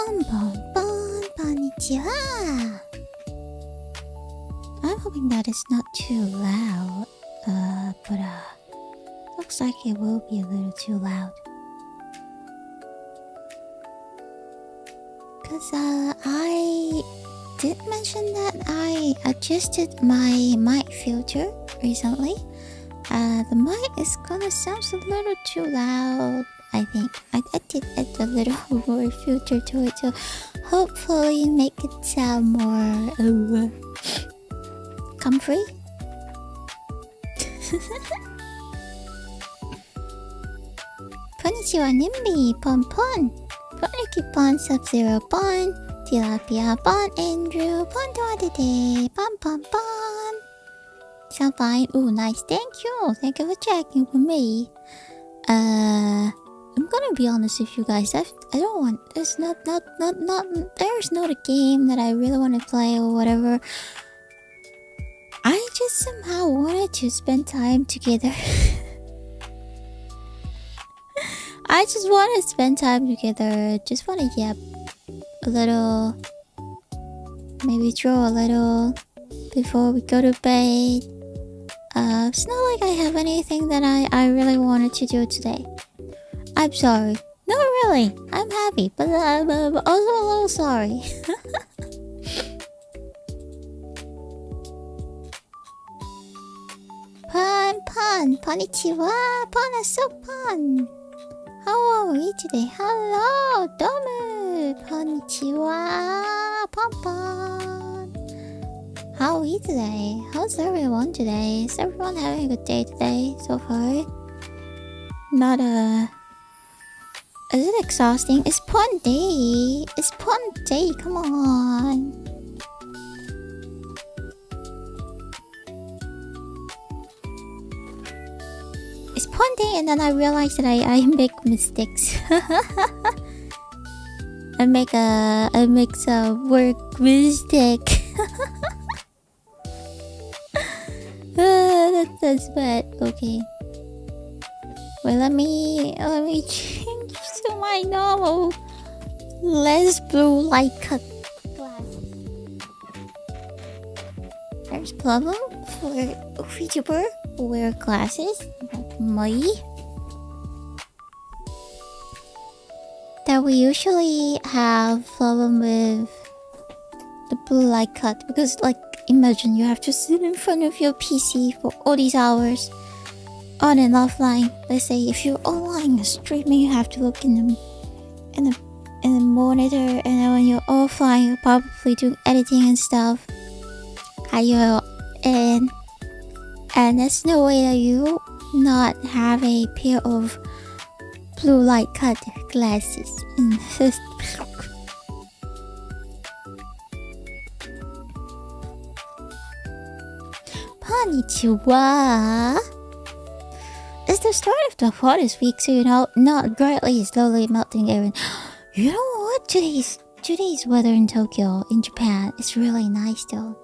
Bon bon bon, konnichiwa. I'm hoping that it's not too loud, but looks like it will be a little too loud. Cause I did mention that I adjusted my mic filter recently. The mic is gonna sound a little too loud, I think. I did add a little more filter to it to hopefully make it sound more comfy. Konnichiwa Nimbi, Pon Pon, Tanuki Pon, Sub-Zero Pon, Tilapia Pon, Andrew Pon, Duadede, Pon Pon Pon. Sound fine. Ooh, nice. Thank you. Thank you for checking for me. I'm gonna be honest with you guys. I don't want. There's not. There's not a game that I really want to play or whatever. I just somehow wanted to spend time together. I just want to spend time together. Just want to yap a little. Maybe draw a little before we go to bed. It's not like I have anything that I really wanted to do today. I'm sorry. No, really. I'm happy, but I'm also a little sorry. Pon, konnichiwa, pon. How are we today? Hello, domu, konnichiwa, pon. How are we today? How's everyone today? Is everyone having a good day today so far? Not Is it exhausting? It's Pon Day! It's Pon Day, come on! It's Pon Day and then I realized that I make mistakes. I make some work mistake. That's bad. Okay. Wait, let me change to my normal, less blue light cut glasses. There's problem for a VTuber who wear glasses like me. That we usually have problem with the blue light cut because, like, imagine you have to sit in front of your PC for all these hours, on and offline. Let's say if you're online streaming, you have to look in the monitor, and then when you're offline, you're probably doing editing and stuff. And there's no way that you not have a pair of blue light cut glasses. Konnichiwa. It's the start of the hottest week, so not brightly, slowly melting air. You know what? Today's weather in Tokyo, in Japan, is really nice though.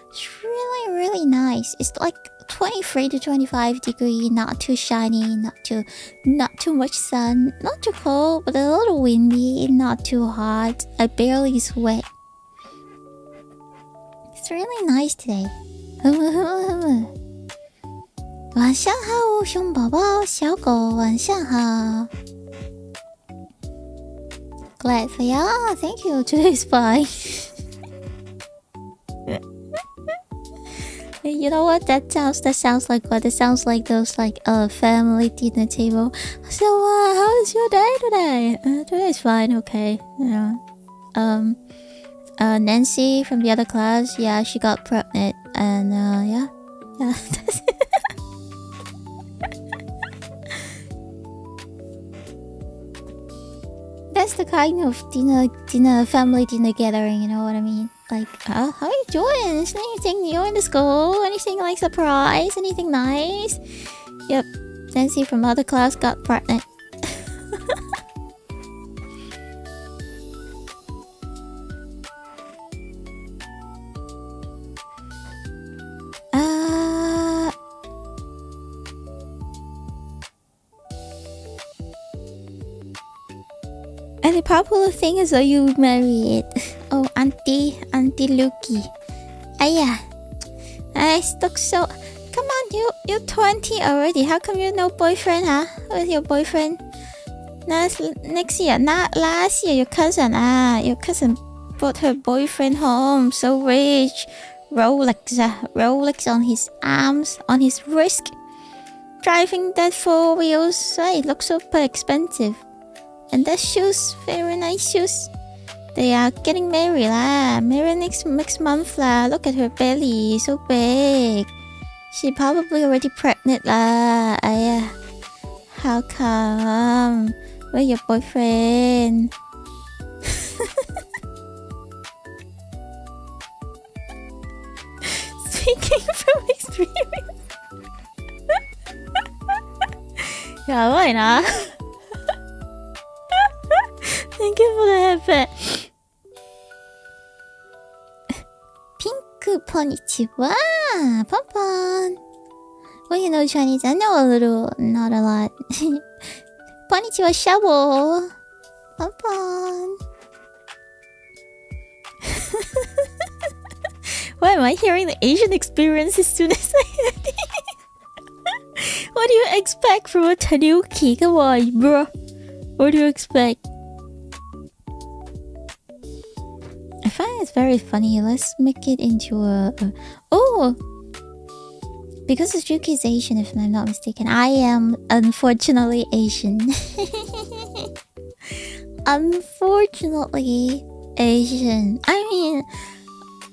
It's really, really nice. It's like 23 to 25 degree, not too shiny, not too much sun, not too cold, but a little windy, not too hot. I barely sweat. It's really nice today. 晚上好，熊宝宝，小狗，晚上好。Glad for ya. Thank you. Today's fine. You know what? That sounds like what? It sounds like those family dinner table. So how is your day today? Today's fine. Okay. Nancy from the other class. Yeah, she got pregnant, and yeah. That's the kind of family dinner gathering, you know what I mean? Like, how are you doing? Is anything new in the school? Anything like surprise? Anything nice? Yep, Nancy from other class got pregnant. And the popular thing is, you married. Oh, Auntie Ruki. Yeah. I stuck so. Come on, you're 20 already. How come you no boyfriend, huh? Who's your boyfriend? Next year, not last year. Your cousin brought her boyfriend home. So rich. Rolex on his arms, on his wrist. Driving that 4 wheels. It looks super expensive. And the shoes, very nice shoes. They are getting married lah. Married next month lah. Look at her belly, so big. She probably already pregnant lah. How come? Where's your boyfriend? Speaking from experience. Yeah, why not? Thank you for the headband. Pink, konnichiwa, Pon. Well, you know Chinese. I know a little, not a lot. Konnichiwa, Shabo. Pon. Why am I hearing the Asian experience as soon as I hear it? What do you expect from a Tanuki? Come on, bro. What do you expect? I find it's very funny. Let's make it into a... Oh! Because Ruki is Asian, if I'm not mistaken. I am unfortunately Asian. Unfortunately Asian. I mean,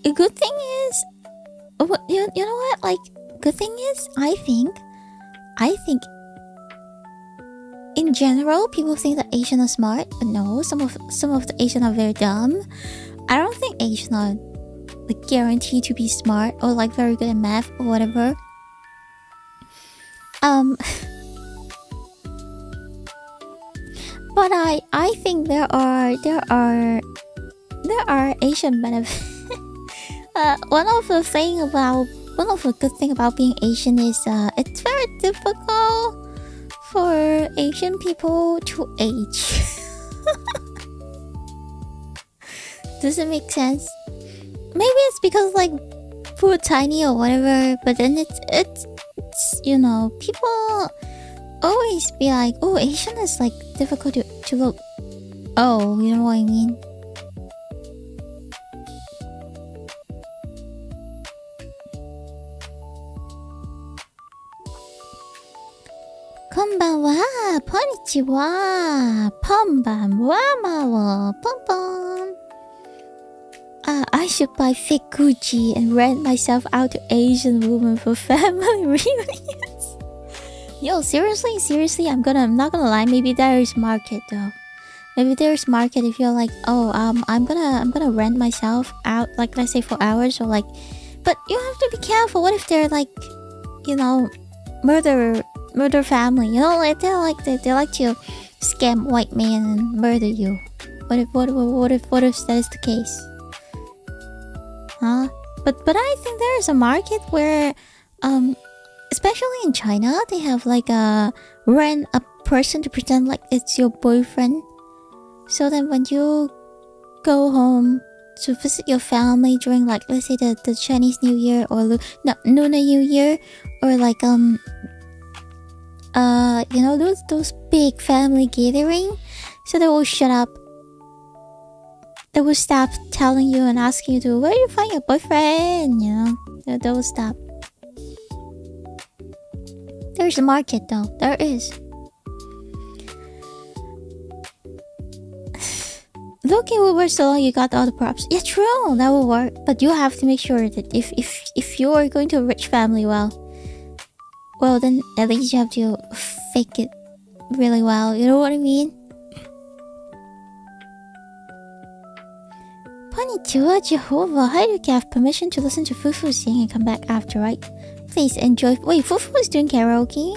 a good thing is... You know what? Like, good thing is, I think... In general, people think that Asian are smart, but no, some of the Asian are very dumb. I don't think Asian are like guaranteed to be smart or like very good at math or whatever. But I think there are Asian benefits. One of the good thing about being Asian is it's very difficult for Asian people to age. Does it make sense? Maybe it's because like we're tiny or whatever, but then it's you know, people always be like, oh, Asian is like difficult to look. Oh, you know what I mean? Konbanwa, konnichiwa, ponbanwa mawo, ponpon. I should buy fake Gucci and rent myself out to Asian women for family reunions. Yo, seriously, I'm not gonna lie. Maybe there is market though. Maybe there's market if you're like, oh, I'm gonna rent myself out, like let's say for hours or like, but you have to be careful. What if they're like, you know, murder family? You know, like they like to scam white man and murder you. What if that is the case? Huh? But I think there is a market where, especially in China, they have like rent a person to pretend like it's your boyfriend. So then when you go home to visit your family during like let's say the Chinese New Year or Lunar New Year or like you know, those big family gathering, so they will shut up. They will stop telling you and asking you to, where do you find your boyfriend? You know, they will stop. There's a market though. There is. Looking over so long, you got all the props. Yeah, true. That will work. But you have to make sure that if you are going to a rich family, well, then at least you have to fake it really well. You know what I mean? Konnichiwa, Jehovah. How do you have permission to listen to Fufu sing and come back after, right? Please enjoy. Wait, Fufu is doing karaoke?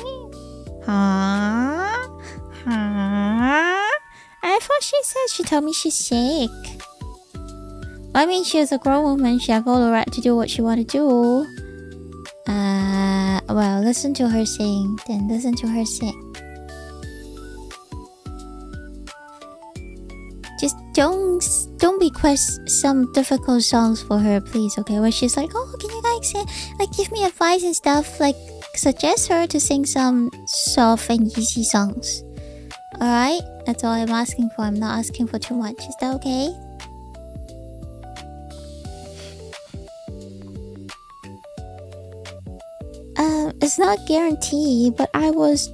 Huh? I thought she told me she's sick. I mean, she's a grown woman. She has all the right to do what she want to do. Well, listen to her sing. Then listen to her sing. Just don't request some difficult songs for her, please, okay? Where she's like, oh, can you guys say, like, give me advice and stuff, like, suggest her to sing some soft and easy songs. Alright? That's all I'm asking for. I'm not asking for too much. Is that okay? It's not guaranteed, but I was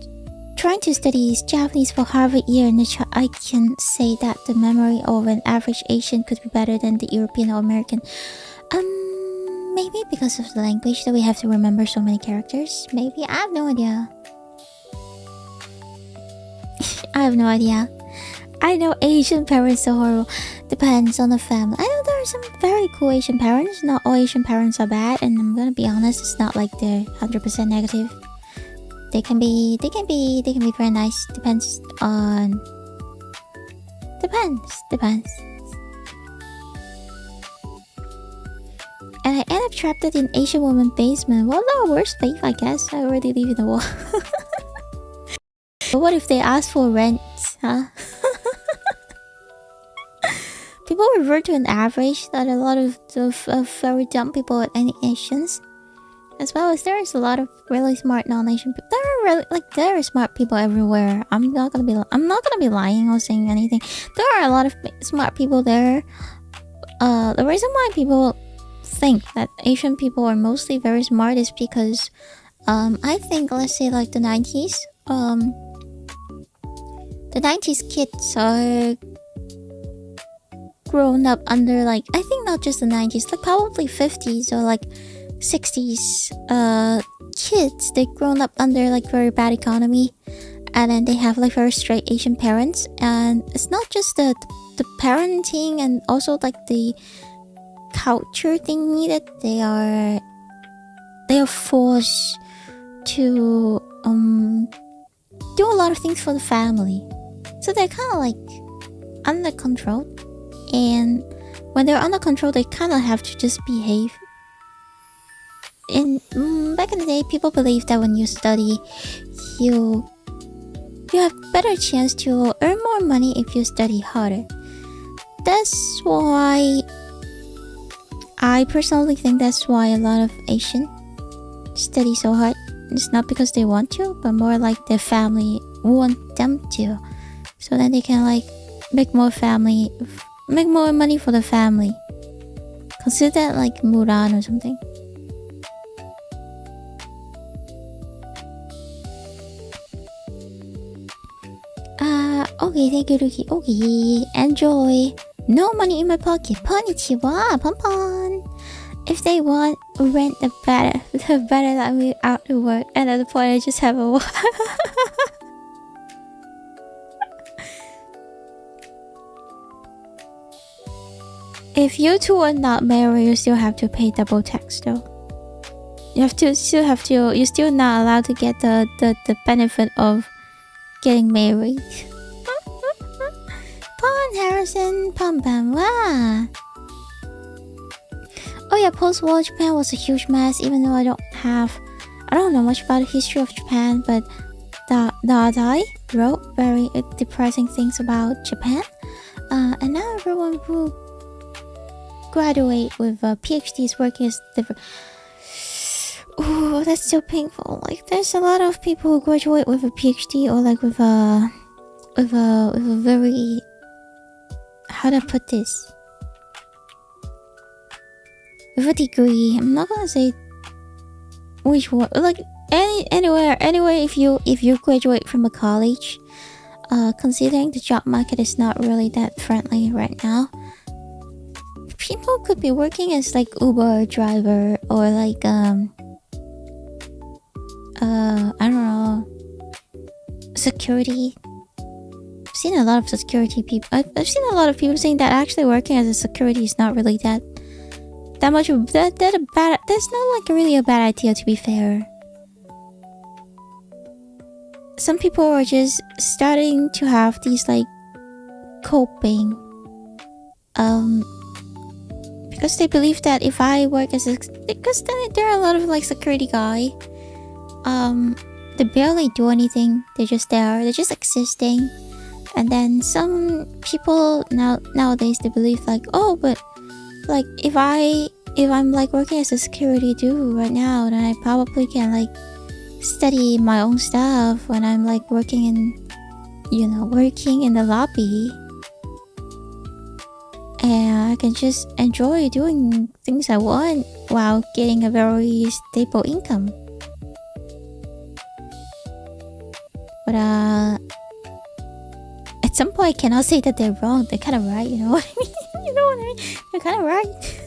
trying to study Japanese for Harvard year, and I can say that the memory of an average Asian could be better than the European or American. Maybe because of the language that we have to remember so many characters. Maybe. I have no idea. I have no idea. I know Asian parents are horrible. Depends on the family. I know there are some very cool Asian parents. Not all Asian parents are bad, and I'm gonna be honest, it's not like they're 100% negative. They can be very nice. Depends. And I end up trapped in Asian woman basement. Well, no, worst fate, I guess. I already live in the wall. But what if they ask for rent, huh? People refer to an average that a lot of very dumb people at any Asians. As well as there is a lot of really smart non-Asian people. There are smart people everywhere. I'm not gonna be lying or saying anything. There are a lot of smart people there. The reason why people think that Asian people are mostly very smart is because I think, let's say, like the 90s, the 90s kids are grown up under, like, I think not just the 90s, like probably 50s or like 60s kids. They've grown up under like very bad economy, and then they have like very straight Asian parents, and it's not just the parenting and also like the culture thingy that they are forced to do a lot of things for the family, so they're kind of like under control. And when they're under control, they kind of have to just behave. And back in the day, people believed that when you study, you have better chance to earn more money if you study harder. That's why I personally think that's why a lot of Asian study so hard. It's not because they want to, but more like their family want them to, so that they can like make more money for the family. Consider that like Mulan or something. Okay, thank you, Ruki. Okay, enjoy. No money in my pocket. Konnichiwa, pon. If they want rent, the better let me out to work. And at the point, I just have a If you two are not married, you still have to pay double tax though. You you're still not allowed to get the benefit of getting married. Pon Harrison, pam. Oh yeah, post-war Japan was a huge mess. Even though I don't know much about the history of Japan, but Dai wrote very depressing things about Japan. And now everyone who graduate with PhD is working as different. Oh, that's so painful. Like, there's a lot of people who graduate with a PhD or like with a very, how to put this, with a degree. I'm not gonna say which one. Like anywhere. If you graduate from a college, considering the job market is not really that friendly right now, people could be working as like Uber driver or like I don't know, security. I've seen a lot of security people. I've seen a lot of people saying that actually working as a security is not really that much of that's not like really a bad idea, to be fair. Some people are just starting to have these like coping because they believe that if I work as because there are a lot of like security guy, they barely do anything. They're just there. They're just existing, And then some people nowadays they believe like, oh, but like if I'm like working as a security dude right now, then I probably can like study my own stuff when I'm like working in the lobby, and I can just enjoy doing things I want while getting a very stable income. But at some point I cannot say that they're wrong. They're kind of right, you know what I mean? You know what I mean? They're kind of right.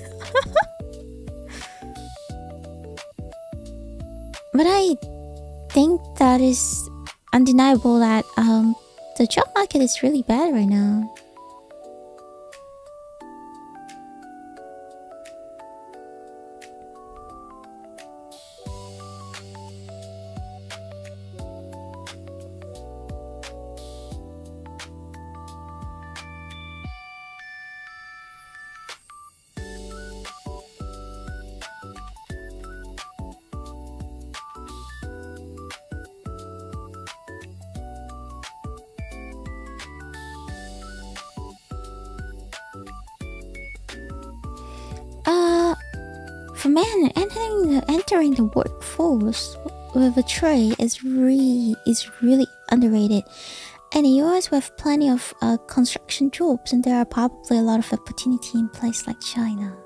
But I think that is undeniable that the job market is really bad right now. For men, entering the workforce with a trade is really underrated. In the US, we have plenty of construction jobs, and there are probably a lot of opportunity in places like China.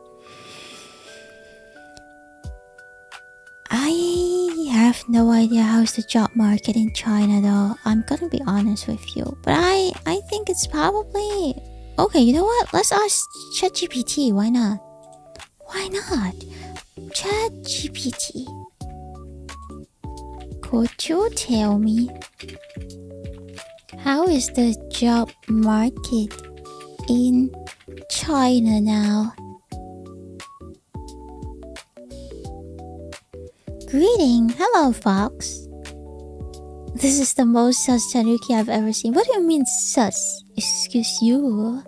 I have no idea how's the job market in China, though. I'm gonna be honest with you, but I think it's probably okay. You know what? Let's ask ChatGPT. Why not? Why not? ChatGPT, could you tell me how is the job market in China now? Greeting, hello Fox. This is the most sus Tanuki I've ever seen. What do you mean sus? Excuse you.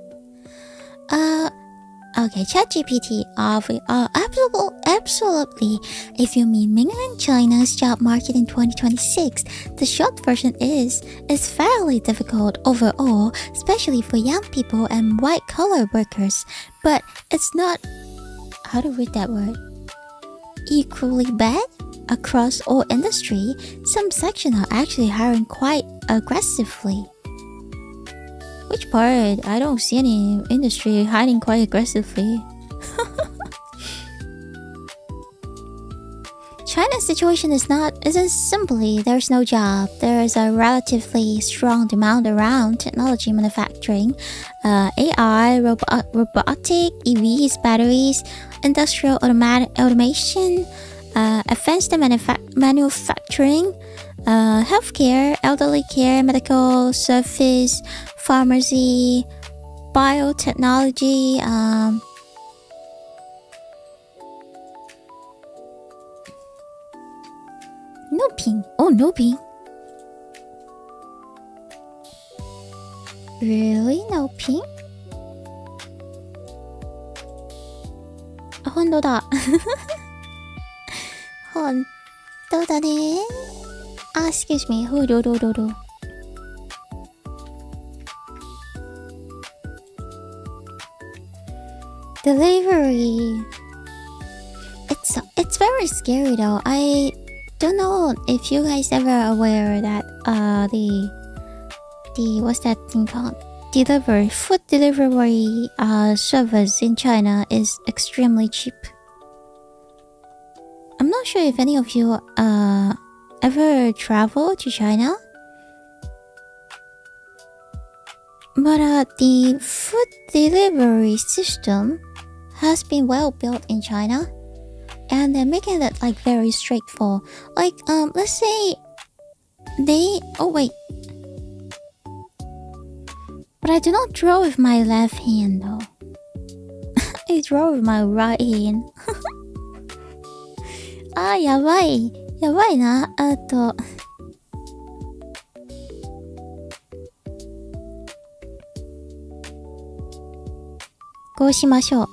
Okay, ChatGPT. Absolutely. If you mean mainland China's job market in 2026, the short version is it's fairly difficult overall, especially for young people and white-collar workers. But it's not, how to read that word, equally bad across all industry. Some sections are actually hiring quite aggressively. Which part? I don't see any industry hiring quite aggressively. China's situation isn't simply there's no job. There is a relatively strong demand around technology manufacturing, AI, robotic, EVs, batteries, industrial automation, advanced manufacturing, healthcare, elderly care, medical service, pharmacy, biotechnology, no ping. Oh, no ping. Really? No ping? あ、本当だ。本当だね。Ah, excuse me. Do. Delivery. It's very scary though. I don't know if you guys ever aware that the what's that thing called? Food delivery service in China is extremely cheap. I'm not sure if any of you ever travel to China, but the food delivery system has been well built in China, and they're making it like very straightforward. Like let's say but I do not draw with my left hand though. I draw with my right hand. あー、やばいな。こうしましょう。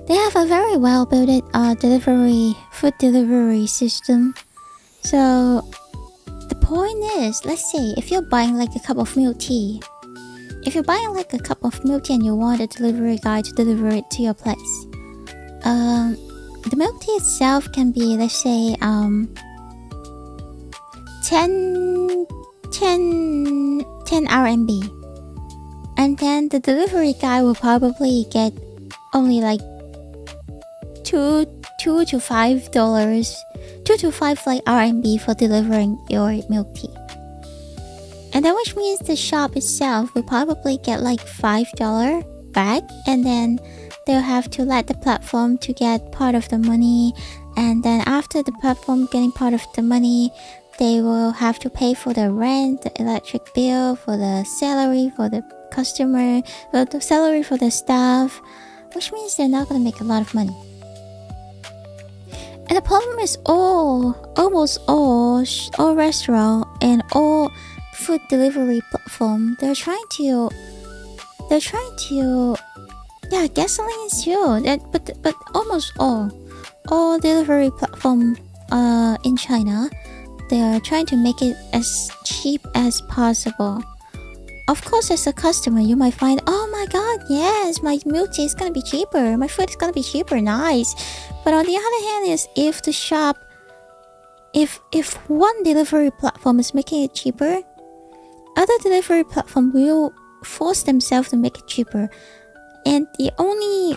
They have a very well-built food delivery system. So the point is, let's say if you're buying like a cup of milk tea, if you're buying like a cup of milk tea and you want a delivery guy to deliver it to your place, the milk tea itself can be, let's say, 10 RMB. And then the delivery guy will probably get only like $2 to $5, 2 to 5 like RMB for delivering your milk tea. And then which means the shop itself will probably get like $5 back, and then they'll have to let the platform to get part of the money, and then after the platform getting part of the money, they will have to pay for the rent, the electric bill, for the salary for the customer, the salary for the staff, which means they're not going to make a lot of money. And the problem is almost all restaurant and all food delivery platform, they're trying to yeah, gasoline is too, but almost all delivery platform in China, they are trying to make it as cheap as possible. Of course, as a customer, you might find, oh my god, yes, my milk tea is gonna be cheaper, my food is gonna be cheaper, nice. But on the other hand is, if the shop, if one delivery platform is making it cheaper, other delivery platform will force themselves to make it cheaper. And the only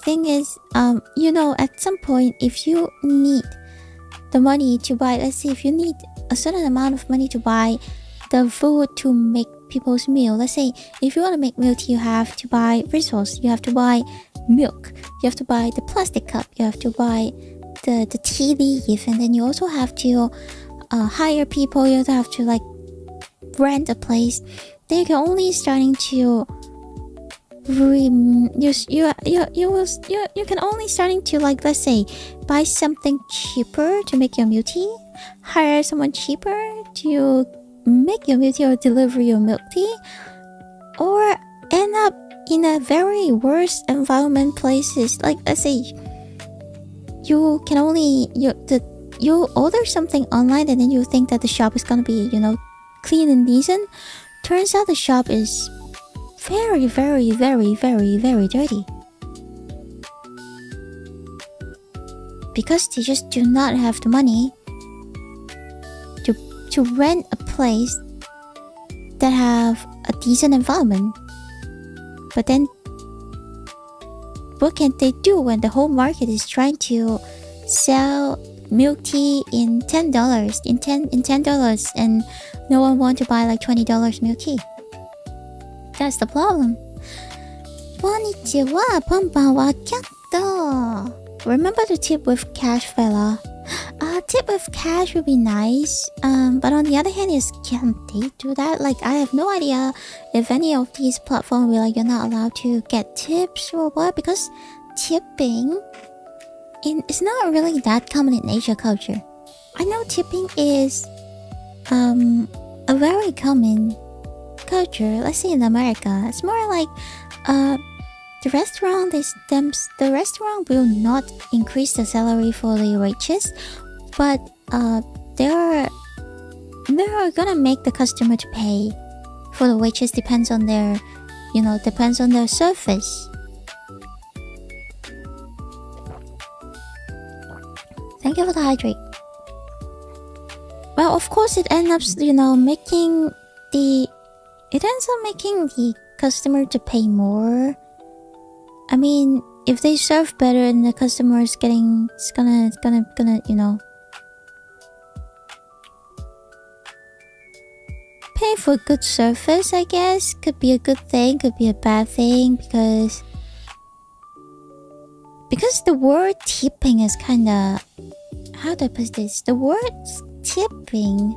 thing is, at some point, if you need the money to buy, let's say if you need a certain amount of money to buy the food to make people's meal, let's say if you want to make milk tea, you have to buy resource, you have to buy milk, you have to buy the plastic cup, you have to buy the tea leaf, and then you also have to hire people, you have to like rent a place. Then you can only starting to you can only starting to, like, let's say buy something cheaper to make your milk tea, hire someone cheaper to make your milk tea or deliver your milk tea, or end up in a very worse environment places. Like, let's say you can only you order something online and then you think that the shop is gonna be clean and decent. Turns out the shop is very, very, very, very, very dirty, because they just do not have the money to rent a place that have a decent environment. But then what can they do when the whole market is trying to sell milk tea in $10 in $10 and no one want to buy like $20 milk tea? That's the problem. Konnichiwa, Pampa wa kyato. Remember to tip with cash, fella. Tip with cash would be nice. But on the other hand, can they do that? Like, I have no idea if any of these platforms will like, you're not allowed to get tips or what, because tipping it's not really that common in Asia culture. I know tipping is a very common culture. Let's say in America, it's more like the restaurant will not increase the salary for the waitress, but they're gonna make the customer to pay for the waitress. Depends on their service. Thank you for the hydrate. Well, of course, it ends up making the customer to pay more. I mean, if they serve better and the customer is gonna pay for good service, I guess. Could be a good thing, could be a bad thing, because the word tipping is kinda, how do I put this? The word tipping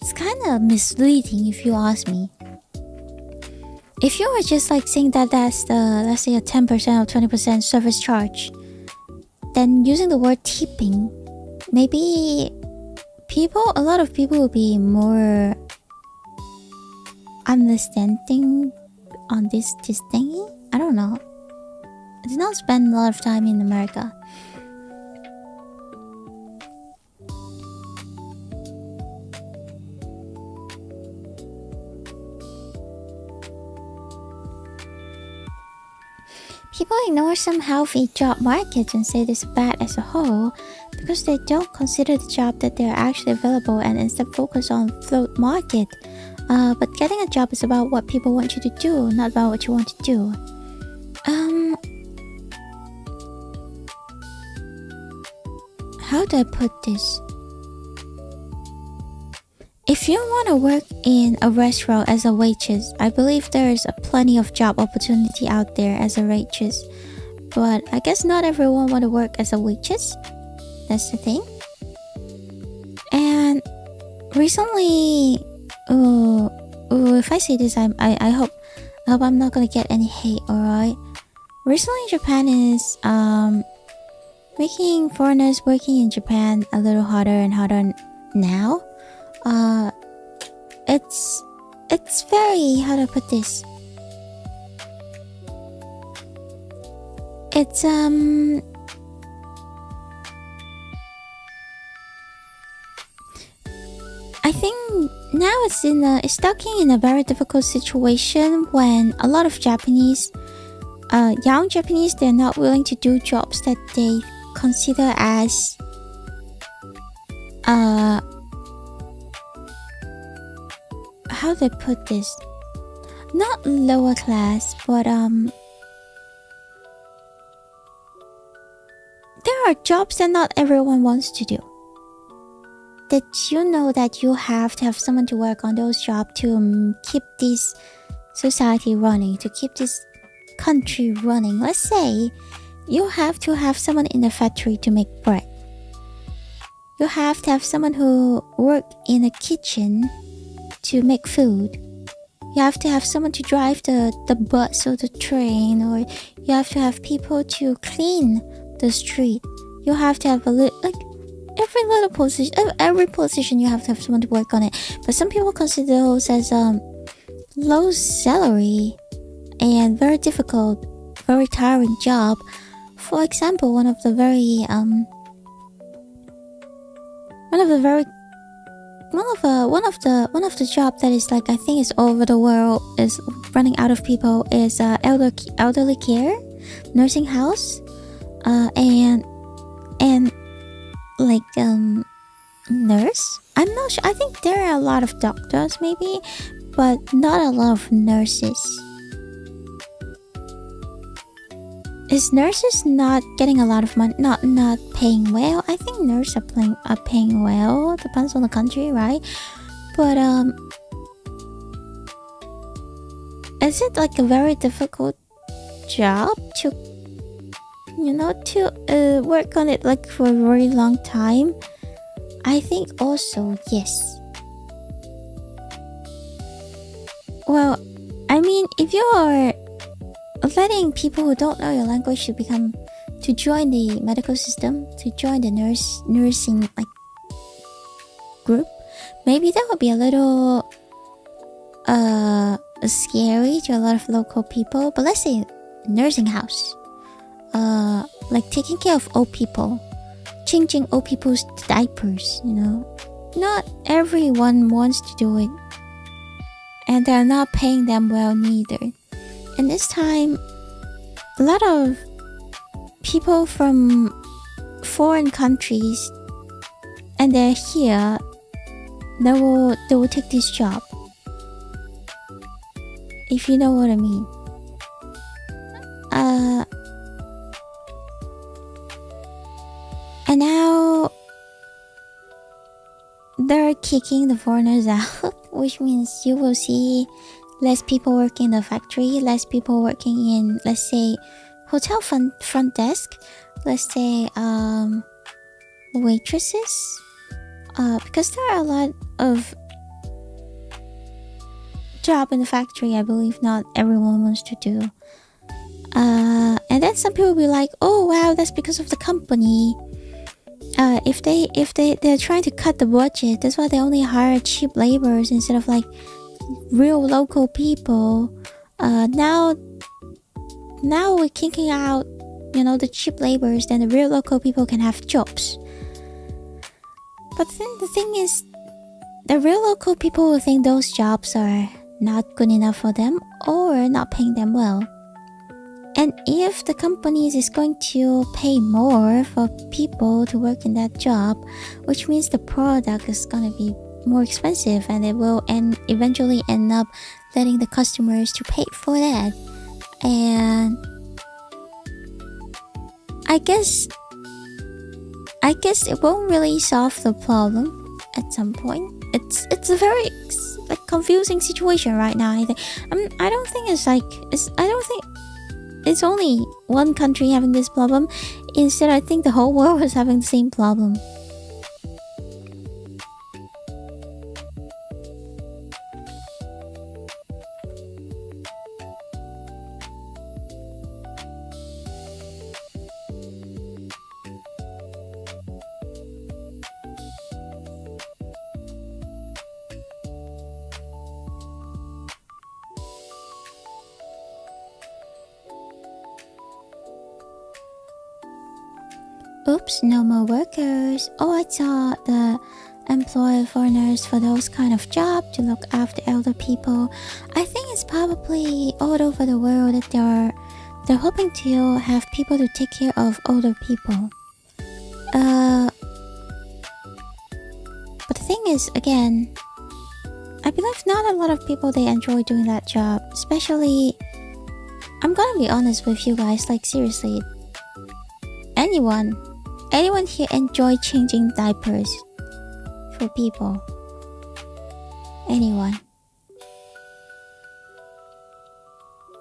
is kinda misleading if you ask me. If you were just like saying that that's the, let's say, a 10% or 20% service charge, then using the word tipping, maybe a lot of people will be more understanding on this thingy. I don't know. I did not spend a lot of time in America. People ignore some healthy job markets and say this is bad as a whole because they don't consider the job that they are actually available and instead focus on float market. But getting a job is about what people want you to do, not about what you want to do. How do I put this? If you want to work in a restaurant as a waitress, I believe there is plenty of job opportunity out there as a waitress. But I guess not everyone want to work as a waitress. That's the thing. And recently, if I say this, I hope I'm not gonna get any hate. Alright. Recently, Japan is making foreigners working in Japan a little harder and harder now. It's very, how do I put this? It's I think now it's stuck in a very difficult situation when a lot of Japanese, young Japanese, they're not willing to do jobs that they consider as how do I put this? Not lower class, but there are jobs that not everyone wants to do. That you know that you have to have someone to work on those jobs to keep this society running, to keep this country running. Let's say you have to have someone in the factory to make bread. You have to have someone who work in a kitchen to make food. You have to have someone to drive the bus or the train, or you have to have people to clean the street. You have to have every position you have to have someone to work on it. But some people consider those as low salary and very difficult, very tiring job. For example, one of the job that is like, I think is all over the world, is running out of people, is elderly care, nursing house, and like nurse. I'm not sure. I think there are a lot of doctors maybe, but not a lot of nurses. Is nurses not getting a lot of money? Not paying well? I think nurses are paying well. Depends on the country, right? But is it like a very difficult job to work on it like for a very long time? I think also yes. Well, I mean, if you are letting people who don't know your language to join the medical system, to join the nursing like group, maybe that would be a little scary to a lot of local people. But let's say nursing house, like taking care of old people, changing old people's diapers, not everyone wants to do it, and they're not paying them well neither. And this time, a lot of people from foreign countries, and they're here, they will take this job. If you know what I mean. And now they're kicking the foreigners out, which means you will see less people working in the factory, less people working in, let's say, hotel front desk, let's say waitresses, because there are a lot of job in the factory I believe not everyone wants to do. And then some people will be like, oh wow, that's because of the company. If they're trying to cut the budget, that's why they only hire cheap laborers instead of like real local people. Now we're kicking out the cheap laborers, then the real local people can have jobs. But then the thing is, the real local people will think those jobs are not good enough for them or not paying them well. And if the companies is going to pay more for people to work in that job, which means the product is going to be more expensive, and it will eventually end up letting the customers to pay for that. And I guess it won't really solve the problem at some point. It's a very confusing situation right now. I don't think it's only one country having this problem. Instead, I think the whole world is having the same problem. Oops, no more workers. Oh, I thought the employ foreigners for those kind of job to look after elder people. I think it's probably all over the world that they're hoping to have people to take care of older people. But the thing is, again, I believe not a lot of people they enjoy doing that job. Especially, I'm gonna be honest with you guys, like seriously, anyone here enjoy changing diapers for people? Anyone?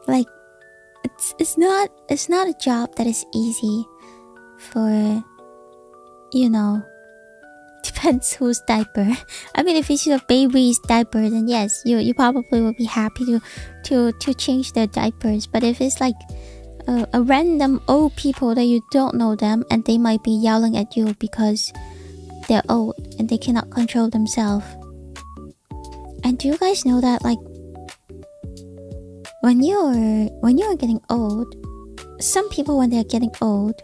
Like, it's not a job that is easy for, depends whose diaper. I mean, if it's your baby's diaper, then yes, you probably will be happy to change their diapers. But if it's like a random old people that you don't know them, and they might be yelling at you because they're old and they cannot control themselves. And do you guys know that, like, when you're getting old, some people, when they're getting old,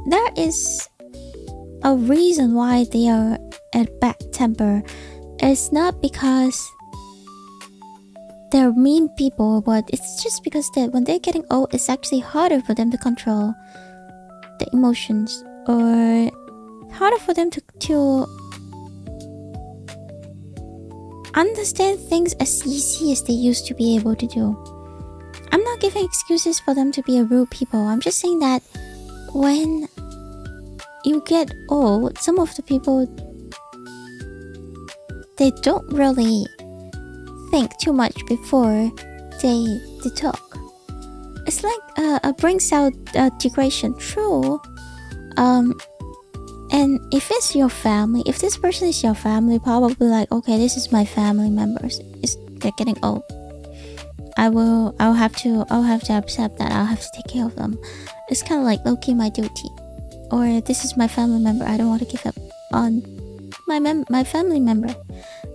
there is a reason why they are at bad temper. It's not because they're mean people, but it's just because that when they're getting old, it's actually harder for them to control the emotions, or harder for them to understand things as easy as they used to be able to do. I'm not giving excuses for them to be a rude people. I'm just saying that when you get old, some of the people, they don't really think too much before they talk. It's like a brings out degradation. True. And if it's your family, if this person is your family, probably like, okay, this is my family members. They're getting old. I'll have to accept that. I'll have to take care of them. It's kind of like low-key my duty. Or this is my family member. I don't want to give up on my family member.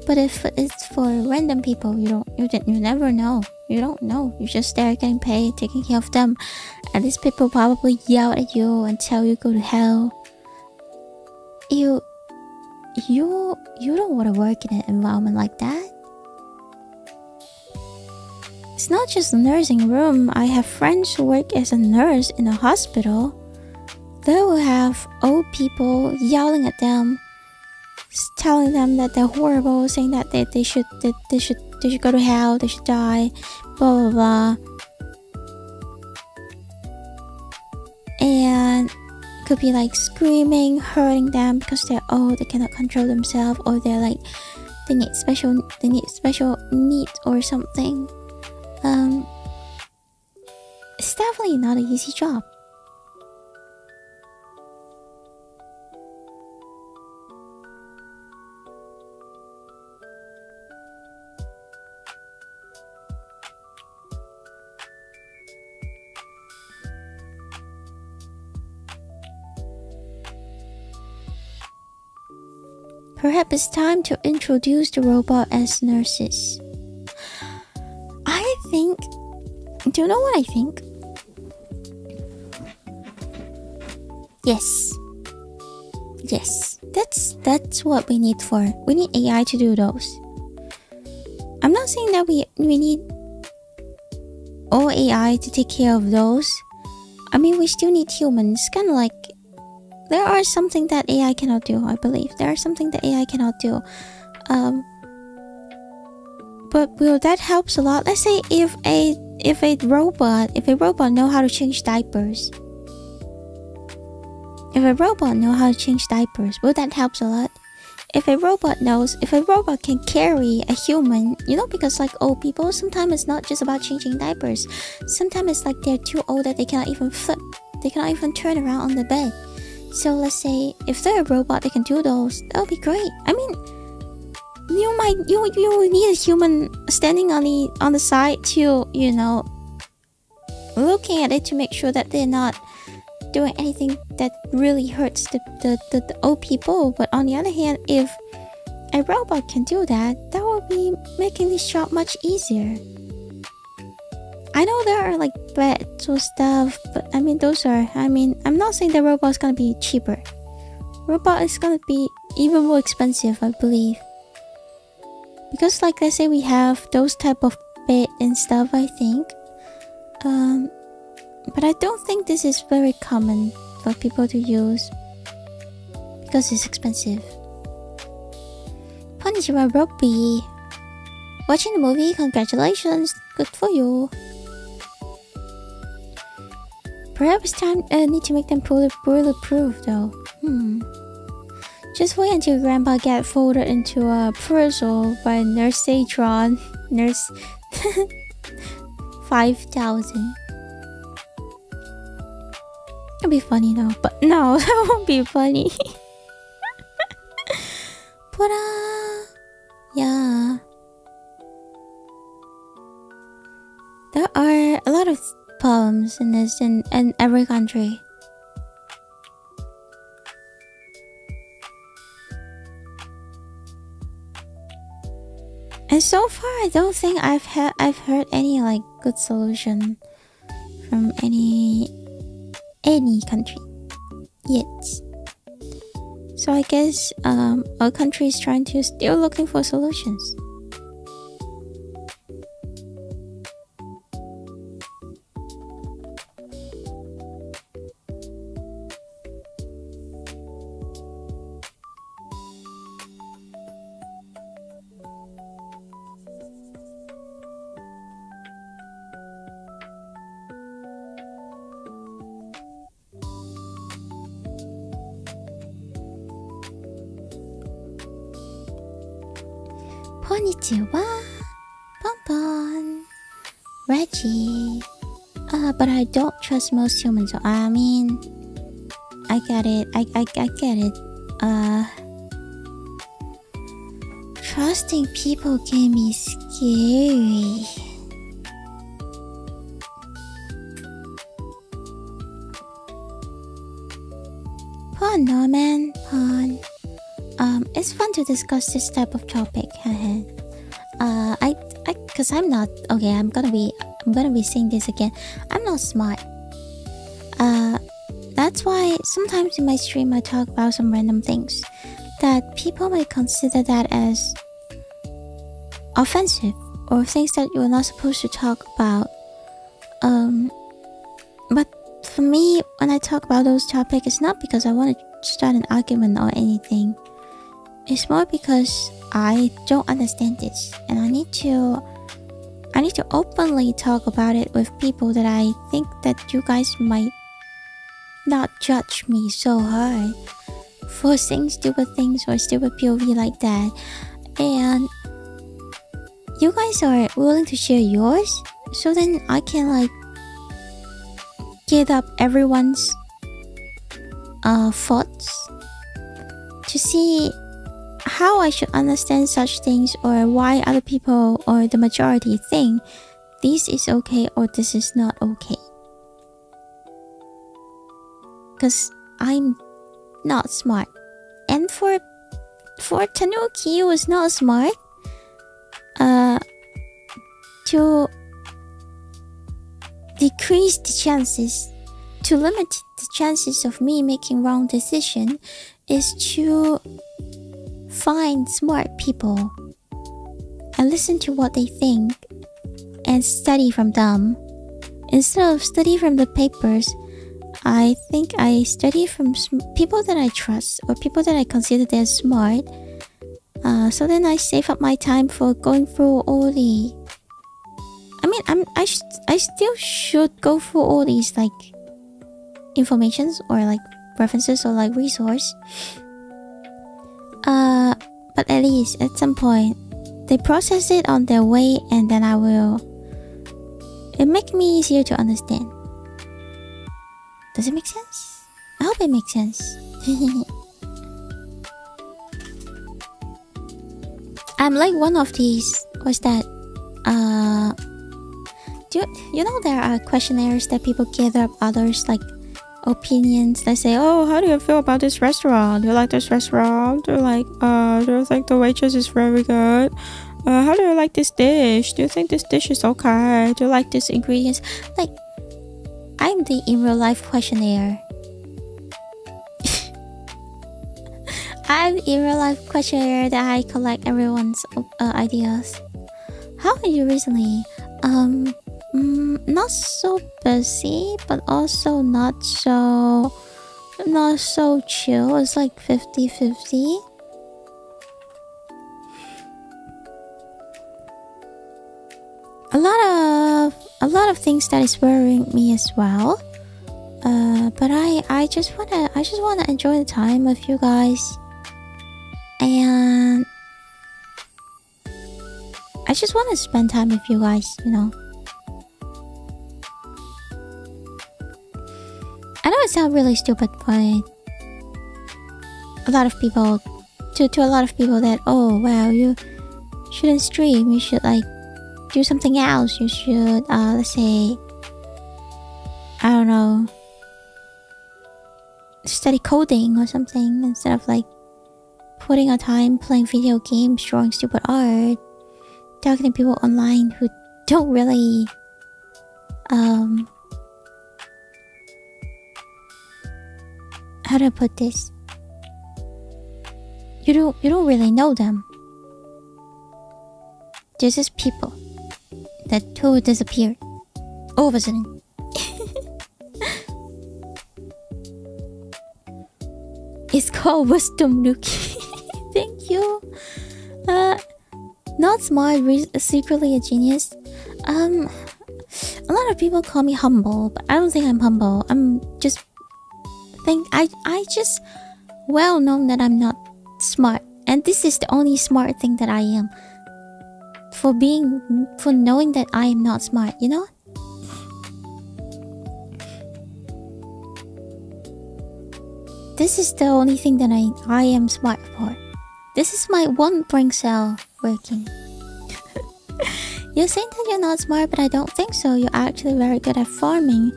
But if it's for random people, you never know. You don't know. You're just there getting paid, taking care of them, and these people probably yell at you and tell you go to hell. You don't want to work in an environment like that. It's not just a nursing room. I have friends who work as a nurse in a hospital. They will have old people yelling at them, telling them that they're horrible, saying that they should go to hell, they should die, blah blah blah. And could be like screaming, hurting them because they're old, they cannot control themselves, or they're like they need special needs or something. It's definitely not an easy job. Perhaps it's time to introduce the robot as nurses. I think... Do you know what I think? Yes. That's what we need for. We need AI to do those. I'm not saying that we need all AI to take care of those. I mean, we still need humans. Kind of like there are something that AI cannot do. I believe there are something that AI cannot do. But will that helps a lot? Let's say if a robot know how to change diapers. If a robot know how to change diapers, will that helps a lot? If a robot can carry a human, because like old people, sometimes it's not just about changing diapers. Sometimes it's like they're too old that they cannot even flip. They cannot even turn around on the bed. So let's say if they're a robot, they can do those. That would be great. I mean, you need a human standing on the side to, looking at it to make sure that they're not doing anything that really hurts the old people. But on the other hand, if a robot can do that, that would be making this job much easier. I know there are like beds or stuff, but I mean I'm not saying the robot is gonna be cheaper. Robot is gonna be even more expensive, I believe, because like let's say we have those type of bed and stuff, I think, but I don't think this is very common for people to use because it's expensive. Konnichiwa, Ruki. Watching the movie, congratulations, good for you. Perhaps time need to make them bulletproof though. Just wait until Grandpa get folded into a parcel by Nurse Satron. Nurse 5000. It'll be funny though, but no, that won't be funny. But yeah, there are a lot of problems in this in every country. And so far, I don't think I've heard any like good solution from any country yet. So I guess our country is still looking for solutions. Konnichiwa, Bonbon, Reggie. But I don't trust most humans. I mean, I get it. I get it. Trusting people can be scary. Pon, no man, Pon. It's fun to discuss this type of topic. Cause I'm not okay. I'm gonna be saying this again. I'm not smart. That's why sometimes in my stream I talk about some random things that people may consider that as offensive or things that you're not supposed to talk about. But for me, when I talk about those topics, it's not because I want to start an argument or anything. It's more because I don't understand this, and I need to openly talk about it with people that I think that you guys might not judge me so hard for saying stupid things or stupid POV like that. And you guys are willing to share yours, so then I can like get up everyone's thoughts to see how I should understand such things, or why other people or the majority think this is okay or this is not okay. Because I'm not smart, and for Tanuki, who is not smart, to decrease the chances, to limit the chances of me making wrong decision is to find smart people and listen to what they think and study from them. Instead of study from the papers, I think I study from people that I trust or people that I consider they're smart. So then I save up my time for going through all the... I still should go through all these like informations or like references or like resource. But at least at some point they process it on their way, and then it makes me easier to understand. Does it make sense? I hope it makes sense. I'm like one of these. What's that? Do you know there are questionnaires that people gather up others like opinions. They say, oh, how do you feel about this restaurant? Do you like this restaurant? Do you think the waitress is very good? How do you like this dish? Do you think this dish is okay? Do you like these ingredients? Like, I'm the in real life questionnaire. I'm the in real life questionnaire that I collect everyone's ideas. How are you recently? Not so busy, but also not so chill. It's like 50-50. A lot of things that is worrying me as well. But I just wanna enjoy the time with you guys, and I just wanna spend time with you guys, you know. I know it sounds really stupid, but a lot of people, to a lot of people, that, oh wow, you shouldn't stream, you should like do something else, you should let's say, I don't know, study coding or something instead of like putting our time playing video games, drawing stupid art, talking to people online who don't really how do I put this? You don't really know them. They're just people that totally disappeared all of a sudden. It's called wisdom, Ruki. Thank you. Not smart, secretly a genius. A lot of people call me humble, but I don't think I'm humble. I just well known that I'm not smart, and this is the only smart thing that I am. For knowing that I am not smart, you know? This is the only thing that I am smart for. This is my one brain cell working. You're saying that you're not smart, but I don't think so. You're actually very good at farming.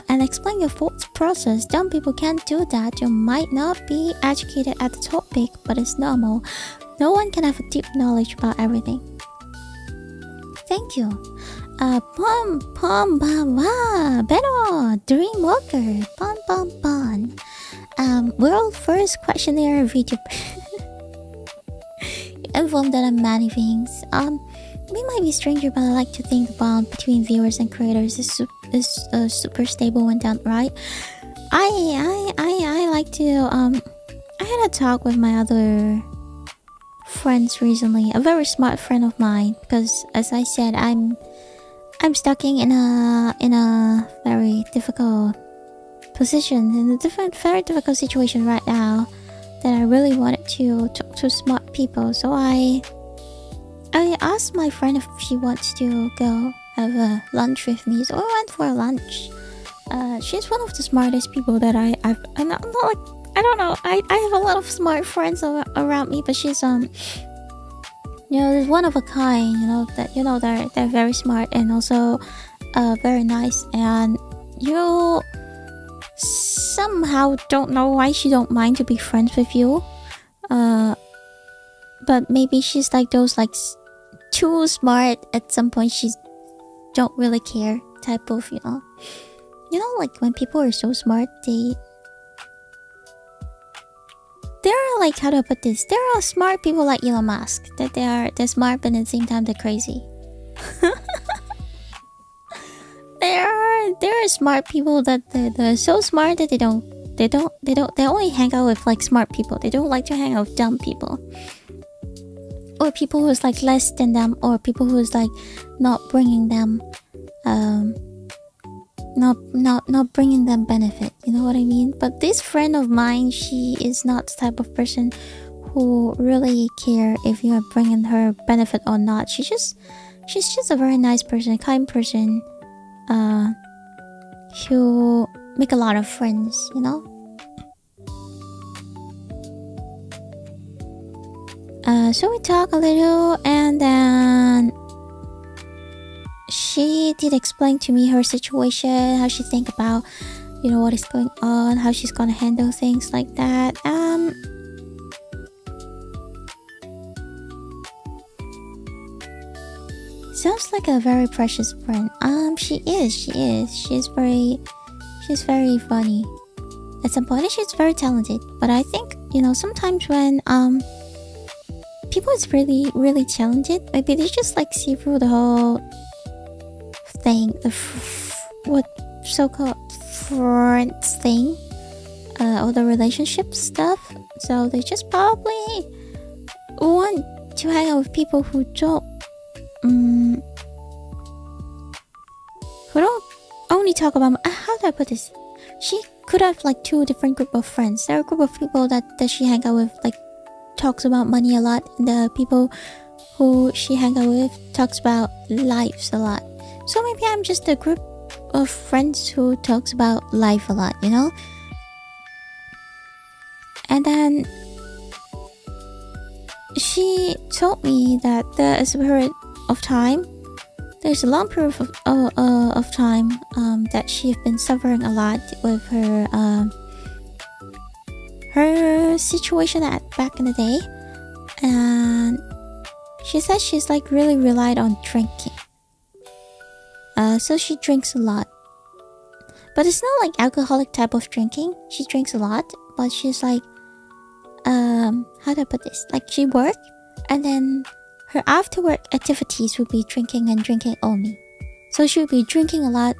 And explain your thoughts process. Dumb people can't do that. You might not be educated at the topic, but it's normal. No one can have a deep knowledge about everything. Thank you. Better Dream Walker. World first questionnaire video. Informed that I'm many things. We might be stranger, but I like to think the bond between viewers and creators is super stable when done right. I like to I had a talk with my other friends recently, a very smart friend of mine, because as I said, I'm stuck in a very difficult position, in a very difficult situation right now, that I really wanted to talk to smart people. So I asked my friend if she wants to go have a lunch with me. So I went for a lunch. She's one of the smartest people that I'm not like, I don't know. I have a lot of smart friends around me, but she's there's one of a kind. They're very smart and also very nice. And you somehow don't know why she don't mind to be friends with you. But maybe she's like those like too smart at some point. She don't really care type of, You know, like when people are so smart, they're like, how do I put this? There are smart people like Elon Musk that they're smart, but at the same time they're crazy. There are smart people that they're so smart that they only hang out with like smart people. They don't like to hang out with dumb people. Or people who's like less than them, or people who's like not bringing them not bringing them benefit, you know what I mean? But this friend of mine, she is not the type of person who really care if you are bringing her benefit or not. She's just a very nice person, kind person, who make a lot of friends, you know. So we talk a little, and then she did explain to me her situation, how she think about, you know, what is going on, how she's gonna handle things like that. Sounds like a very precious friend. She's very funny at some point, and she's very talented. But I think, you know, sometimes when people is really, really talented, maybe they just like see through the whole thing, what so-called friends thing, or the relationship stuff. So they just probably want to hang out with people who don't only talk about how do I put this? She could have like two different group of friends. There are a group of people that she hang out with, like talks about money a lot, and the people who she hang out with talks about lives a lot. So maybe I'm just a group of friends who talks about life a lot, you know? And then she told me that there's a period of time, there's a long period of time that she's been suffering a lot with her situation at back in the day. And she said she's like really relied on drinking. So she drinks a lot. But it's not like alcoholic type of drinking. She drinks a lot, but she's like, how do I put this? Like she work, and then her after work activities would be drinking and drinking only. So she would be drinking a lot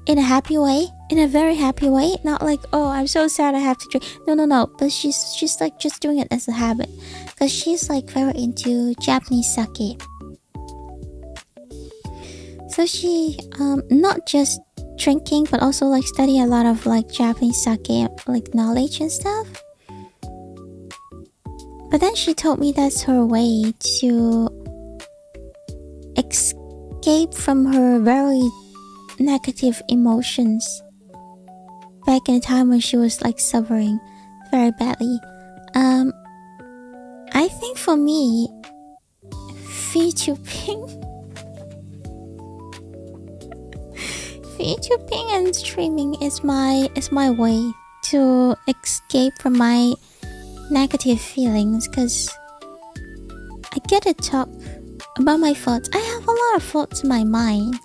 in a happy way, in a very happy way. Not like, oh, I'm so sad I have to drink. No. But she's like just doing it as a habit. Because she's like very into Japanese sake. So she not just drinking, but also like study a lot of like Japanese sake, like knowledge and stuff. But then she told me that's her way to escape from her very negative emotions back in a time when she was like suffering very badly. I think for me, VTubing and streaming is my way to escape from my negative feelings, because I get to talk about my thoughts. I have a lot of thoughts in my mind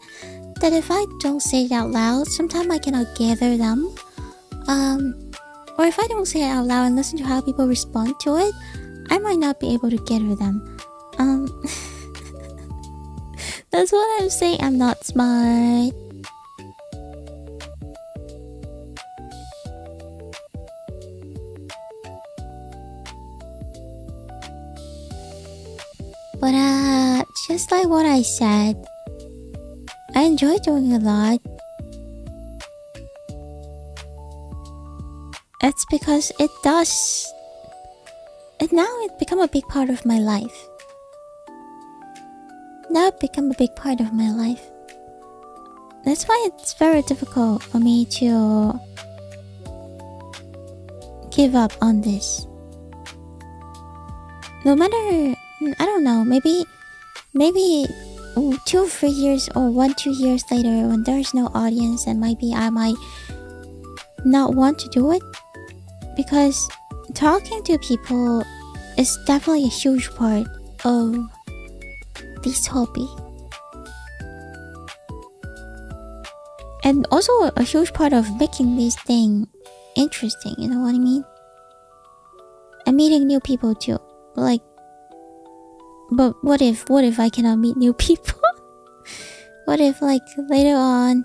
that if I don't say it out loud, sometimes I cannot gather them. Or if I don't say it out loud and listen to how people respond to it, I might not be able to gather them. That's what I'm saying. I'm not smart. But just like what I said, I enjoy doing a lot. It's because it does. And now it become a big part of my life. That's why it's very difficult for me to give up on this. No matter, I don't know, maybe 2 or 3 years or 1-2 years later, when there's no audience, and maybe I might not want to do it, because talking to people is definitely a huge part of this hobby. And also a huge part of making this thing interesting, you know what I mean? And meeting new people too. Like, but what if I cannot meet new people? What if like later on,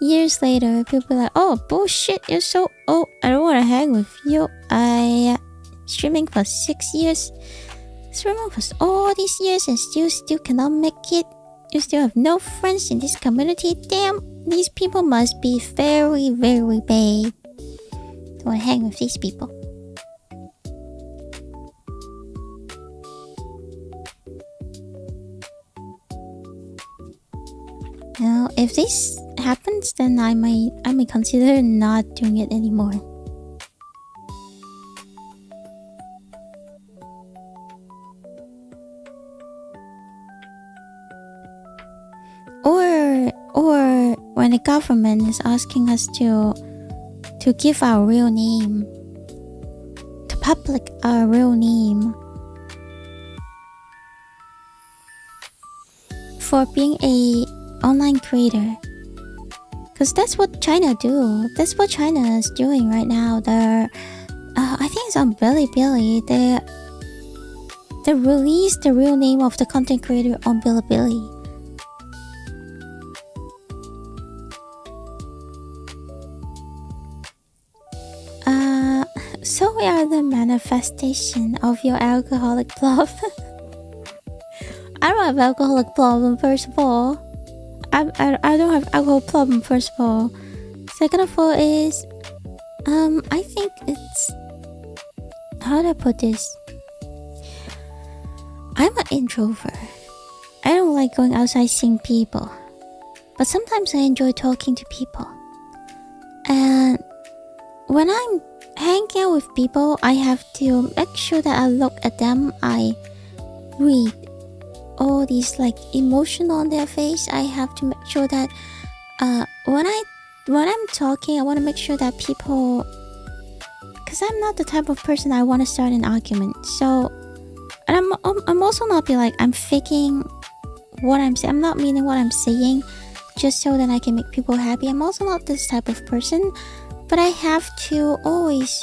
years later, people are like, oh bullshit, you're so old, I don't want to hang with you. I streaming for 6 years, streaming for all these years and still cannot make it. You still have no friends in this community. Damn, these people must be very, very bad. Don't want to hang with these people. Now, if this happens, then I may consider not doing it anymore. Or when the government is asking us to give our real name, to public our real name for being a online creator, because that's what China do. That's what China is doing right now. I think it's on Bilibili. They release the real name of the content creator on Bilibili. So we are the manifestation of your alcoholic problem. I don't have alcoholic problem, first of all. I don't have alcohol problem, first of all. Second of all is, I think it's, how do I put this? I'm an introvert. I don't like going outside seeing people. But sometimes I enjoy talking to people. And when I'm hanging out with people, I have to make sure that I look at them. I read all these like emotion on their face. I have to make sure that when I'm talking, I want to make sure that people, because I'm not the type of person I want to start an argument. So, and I'm also not be like I'm faking what I'm saying. I'm not meaning what I'm saying just so that I can make people happy. I'm also not this type of person, but I have to always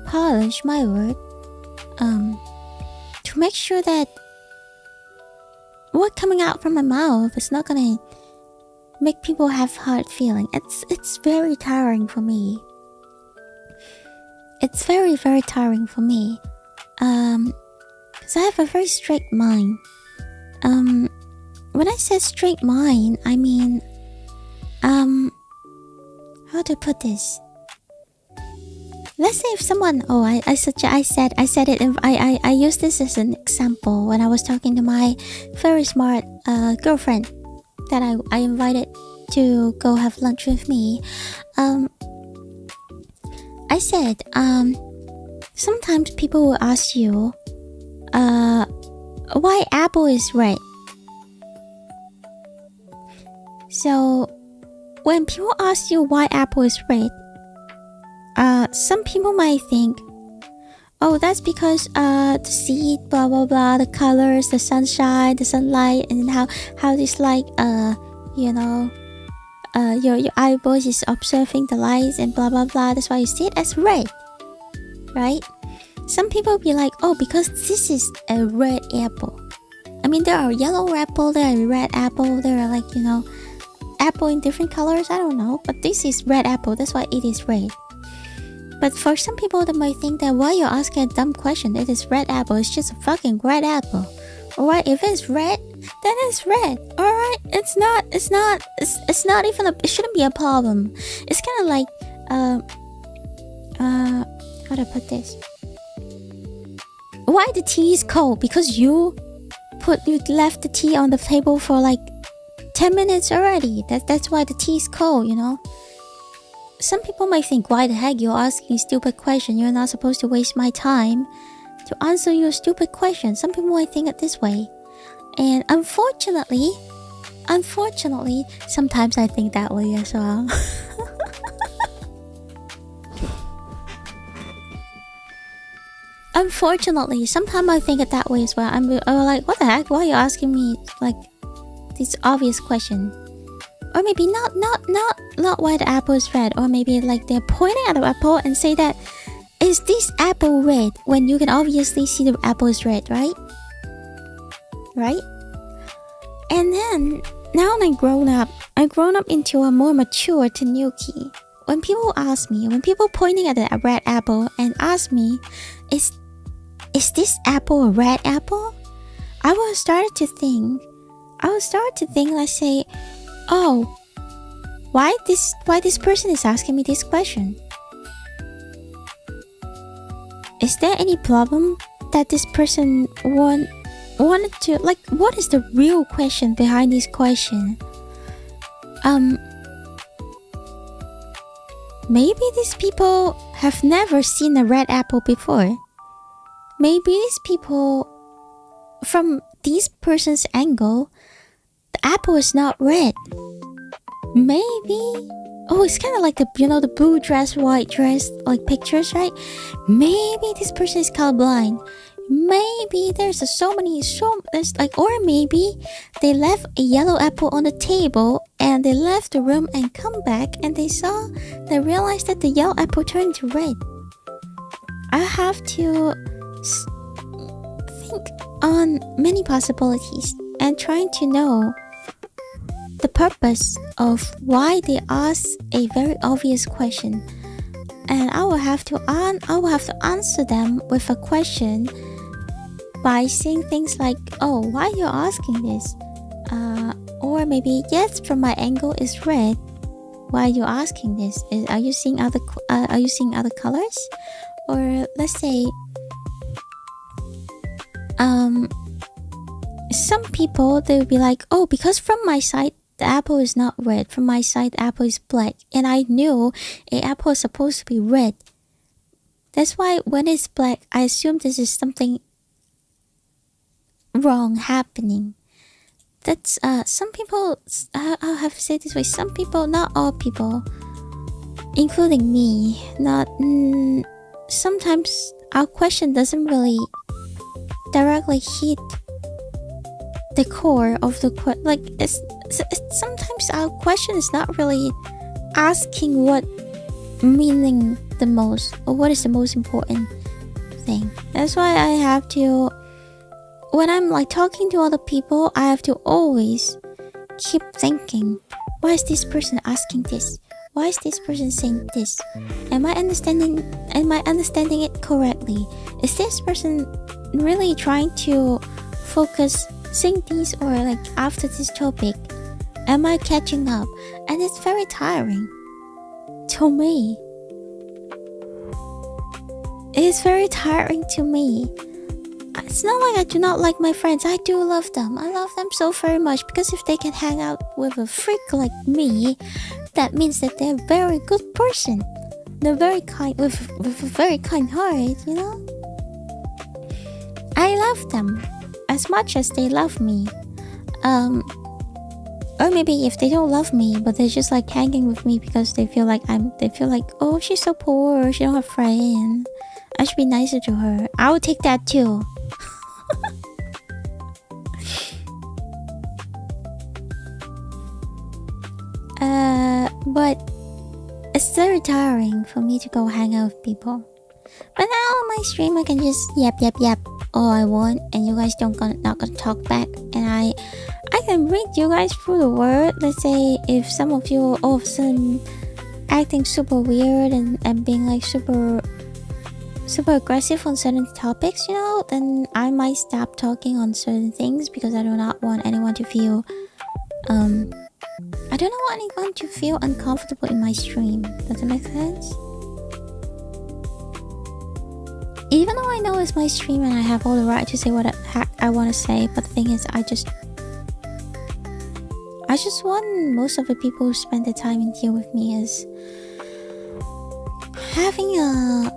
polish my word to make sure that what coming out from my mouth is not gonna make people have hard feeling. It's very tiring for me. It's very, very tiring for me. Because I have a very straight mind. When I say straight mind, I mean, how to put this? Let's say if someone, I said it. I used this as an example when I was talking to my very smart girlfriend that I invited to go have lunch with me. I said, sometimes people will ask you, why apple is red. So when people ask you why apple is red, some people might think, oh, that's because the seed, blah blah blah, the colors, the sunshine, the sunlight, and how this like your eyeballs is observing the lights and blah blah blah. That's why you see it as red, right? Some people be like, oh, because this is a red apple. I mean, there are yellow apple, there are red apple, there are like apple in different colors. I don't know, but this is red apple. That's why it is red. But for some people, they might think that why you're asking a dumb question. It is red apple. It's just a fucking red apple. Alright, if it's red, then it's red. Alright, it's not even it shouldn't be a problem. It's kind of like, how to put this? Why the tea is cold? Because you left the tea on the table for like 10 minutes already. That's why the tea is cold, Some people might think, why the heck you're asking a stupid question? You're not supposed to waste my time to answer your stupid question. Some people might think it this way. And unfortunately, sometimes I think that way as well. Unfortunately, sometimes I think it that way as well. I'm like, what the heck? Why are you asking me like this obvious question? Or maybe not why the apple is red. Or maybe like they're pointing at the apple and say that, is this apple red? When you can obviously see the apple is red, right? Right? And then, now I've grown up into a more mature Tanuki. When people pointing at the red apple and ask me, is this apple a red apple? I will start to think, let's say, oh, why this person is asking me this question? Is there any problem that this person wanted to, like, what is the real question behind this question? Maybe these people have never seen a red apple before. Maybe these people, from this person's angle, the apple is not red. Maybe, oh, it's kind of like the blue dress, white dress, like pictures, right? Maybe this person is colorblind. Maybe there's or maybe they left a yellow apple on the table and they left the room and come back and they realized that the yellow apple turned to red. I have to think on many possibilities and trying to know the purpose of why they ask a very obvious question, and I will have to answer them with a question by saying things like, oh, why are you asking this? Or maybe, yes, from my angle is red. Why are you asking this? Are you seeing other colors? Or let's say, some people, they would be like, oh, because from my side the apple is not red. From my side the apple is black, and I knew an apple is supposed to be red. That's why when it's black, I assume this is something wrong happening. That's some people, I'll have to say it this way, some people, not all people, including me, sometimes our question doesn't really directly hit the core of the question. Like, sometimes our question is not really asking what meaning the most, or what is the most important thing. That's why I have to, when I'm like talking to other people, I have to always keep thinking, why is this person asking this? Why is this person saying this? Am I understanding it correctly? Is this person really trying to focus saying this, or like after this topic? Am I catching up? And it's very tiring to me. It is very tiring to me. It's not like I do not like my friends. I do love them. I love them so very much, because if they can hang out with a freak like me, that means that they're a very good person. They're very kind, with a very kind heart, you know? I love them as much as they love me. Or maybe if they don't love me, but they're just like hanging with me because they feel like, oh, she's so poor, she don't have friends, I should be nicer to her. I would take that too. But it's very tiring for me to go hang out with people. But now on my stream I can just yap all I want, and you guys not gonna talk back, and I can read you guys through the word. Let's say if some of you are all of a sudden acting super weird and being like super aggressive on certain topics, you know, then I might stop talking on certain things, because I do not want anyone to feel uncomfortable in my stream. Does it make sense? Even though I know it's my stream and I have all the right to say what I want to say, but the thing is, I just want most of the people who spend the time in here with me is having a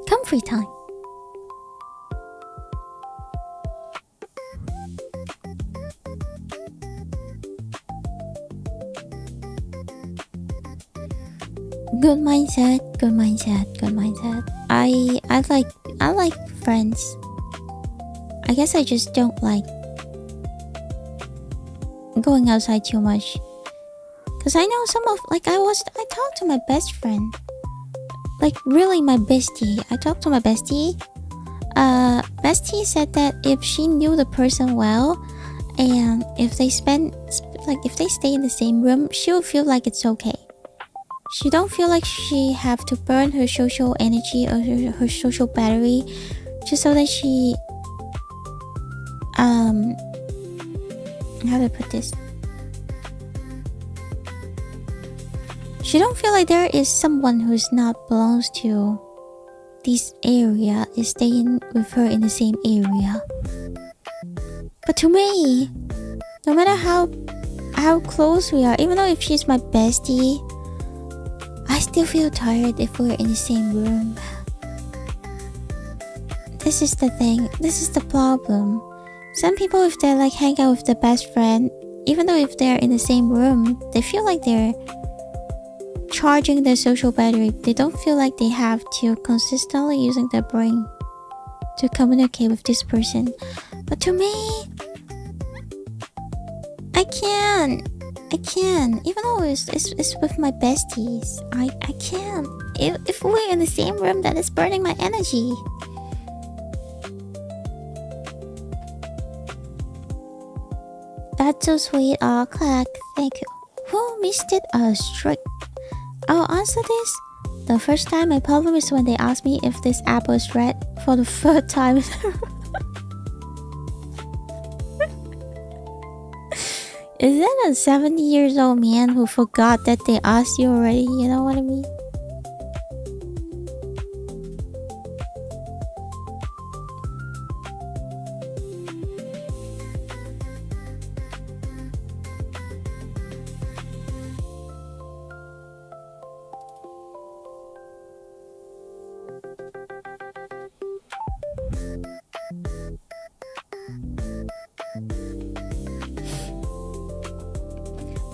comfy time. Good mindset. I like friends. I guess I just don't like going outside too much. Cause I know some of I talked to my best friend. Like really my bestie. I talked to my bestie. Bestie said that if she knew the person well and if they stay in the same room, she would feel like it's okay. She don't feel like she have to burn her social energy or her social battery just so that she how do I put this? She don't feel like there is someone who's not belongs to this area is staying with her in the same area. But to me, no matter how close we are, even though if she's my bestie, I still feel tired if we're in the same room. This is the thing. This is the problem. Some people, if they like hang out with their best friend, even though if they're in the same room, they feel like they're charging their social battery. They don't feel like they have to consistently using their brain to communicate with this person. But to me, I can. Even though it's with my besties, I can't. If we're in the same room, that is burning my energy. That's so sweet. Oh, clack. Thank you. Who missed it? A strike. I'll answer this. The first time my problem is when they ask me if this apple is red for the third time. Is that a 70 years old man who forgot that they asked you already? You know what I mean?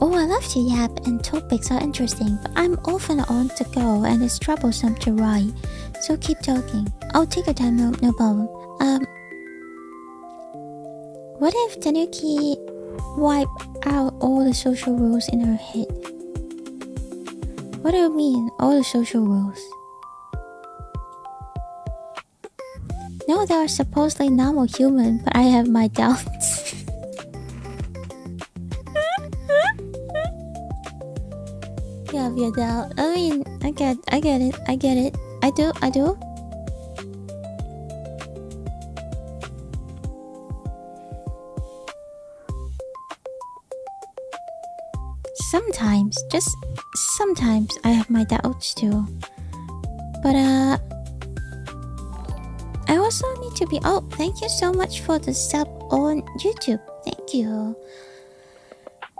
Oh, I love to yap and topics are interesting, but I'm often on to go and it's troublesome to write. So keep talking. I'll take your time, no problem. What if Tanuki wipe out all the social rules in her head? What do you mean, all the social rules? No, they are supposedly normal human, but I have my doubts. You have your doubt. I mean, I get it. I do. Sometimes I have my doubts too. But I also need to be. Oh, thank you so much for the sub on YouTube. Thank you.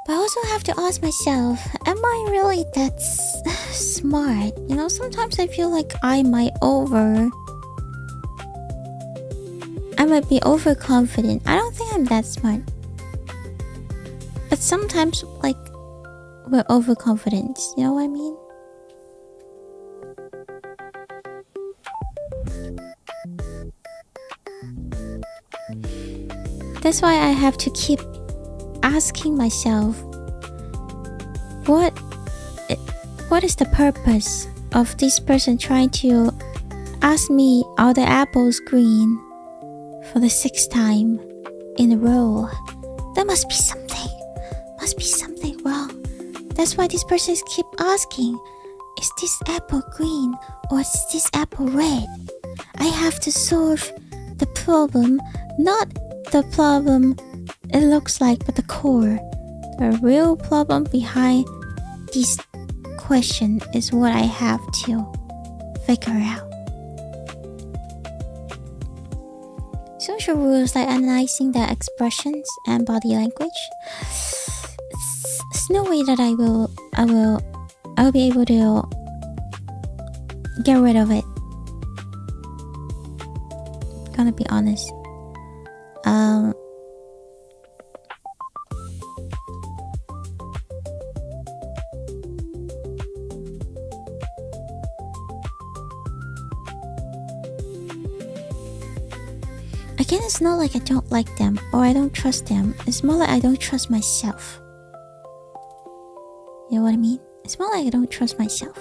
But I also have to ask myself, am I really that smart? You know, sometimes I feel like I might be overconfident. I don't think I'm that smart. But sometimes, like, we're overconfident. You know what I mean? That's why I have to keep asking myself, what is the purpose of this person trying to ask me are the apples green for the 6th time in a row? There must be something wrong. That's why this person keep asking, is this apple green or is this apple red? I have to solve the problem, not the problem it looks like, but the core. The real problem behind this question is what I have to figure out. Social rules like analyzing their expressions and body language. It's no way that I'll be able to get rid of it. Gonna be honest. Again, it's not like I don't like them or I don't trust them. It's more like I don't trust myself. You know what I mean? It's more like I don't trust myself.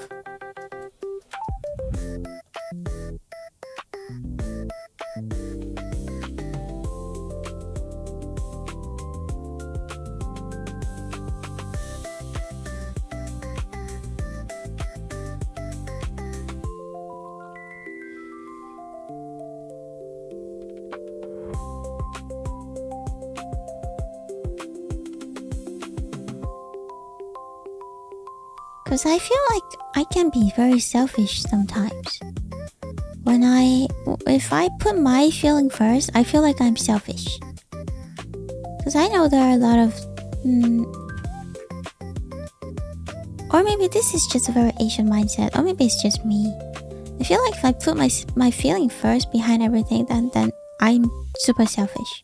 Because I feel like I can be very selfish sometimes. If I put my feeling first, I feel like I'm selfish. Because I know there are a lot of... or maybe this is just a very Asian mindset, or maybe it's just me. I feel like if I put my feeling first behind everything, then I'm super selfish.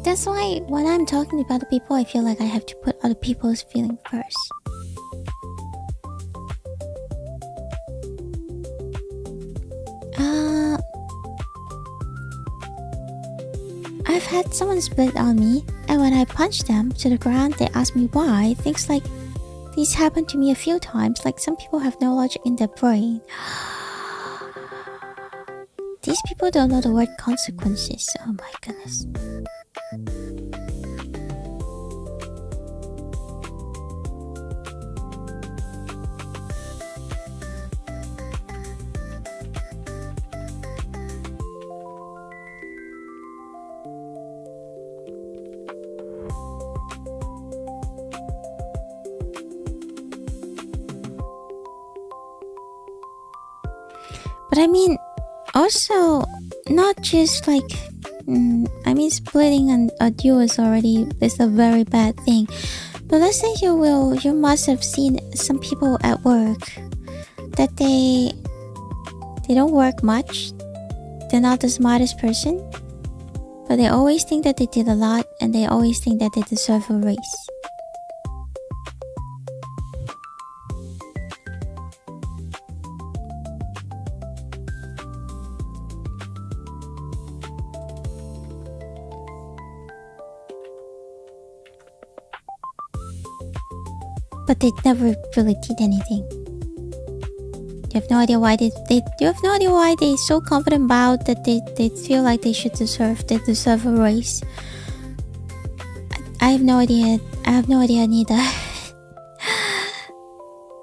That's why when I'm talking to other people, I feel like I have to put other people's feeling first. I've had someone spit on me, and when I punched them to the ground, they asked me why. Things like these happened to me a few times, like some people have no logic in their brain. These people don't know the word consequences. Oh my goodness. But I mean, also, not just like, splitting a duo is a very bad thing. But let's say you must have seen some people at work that they don't work much. They're not the smartest person, but they always think that they did a lot, and they always think that they deserve a raise. But they never really did anything. You have no idea why they're so confident about that they feel like they deserve a raise. I have no idea. I have no idea neither.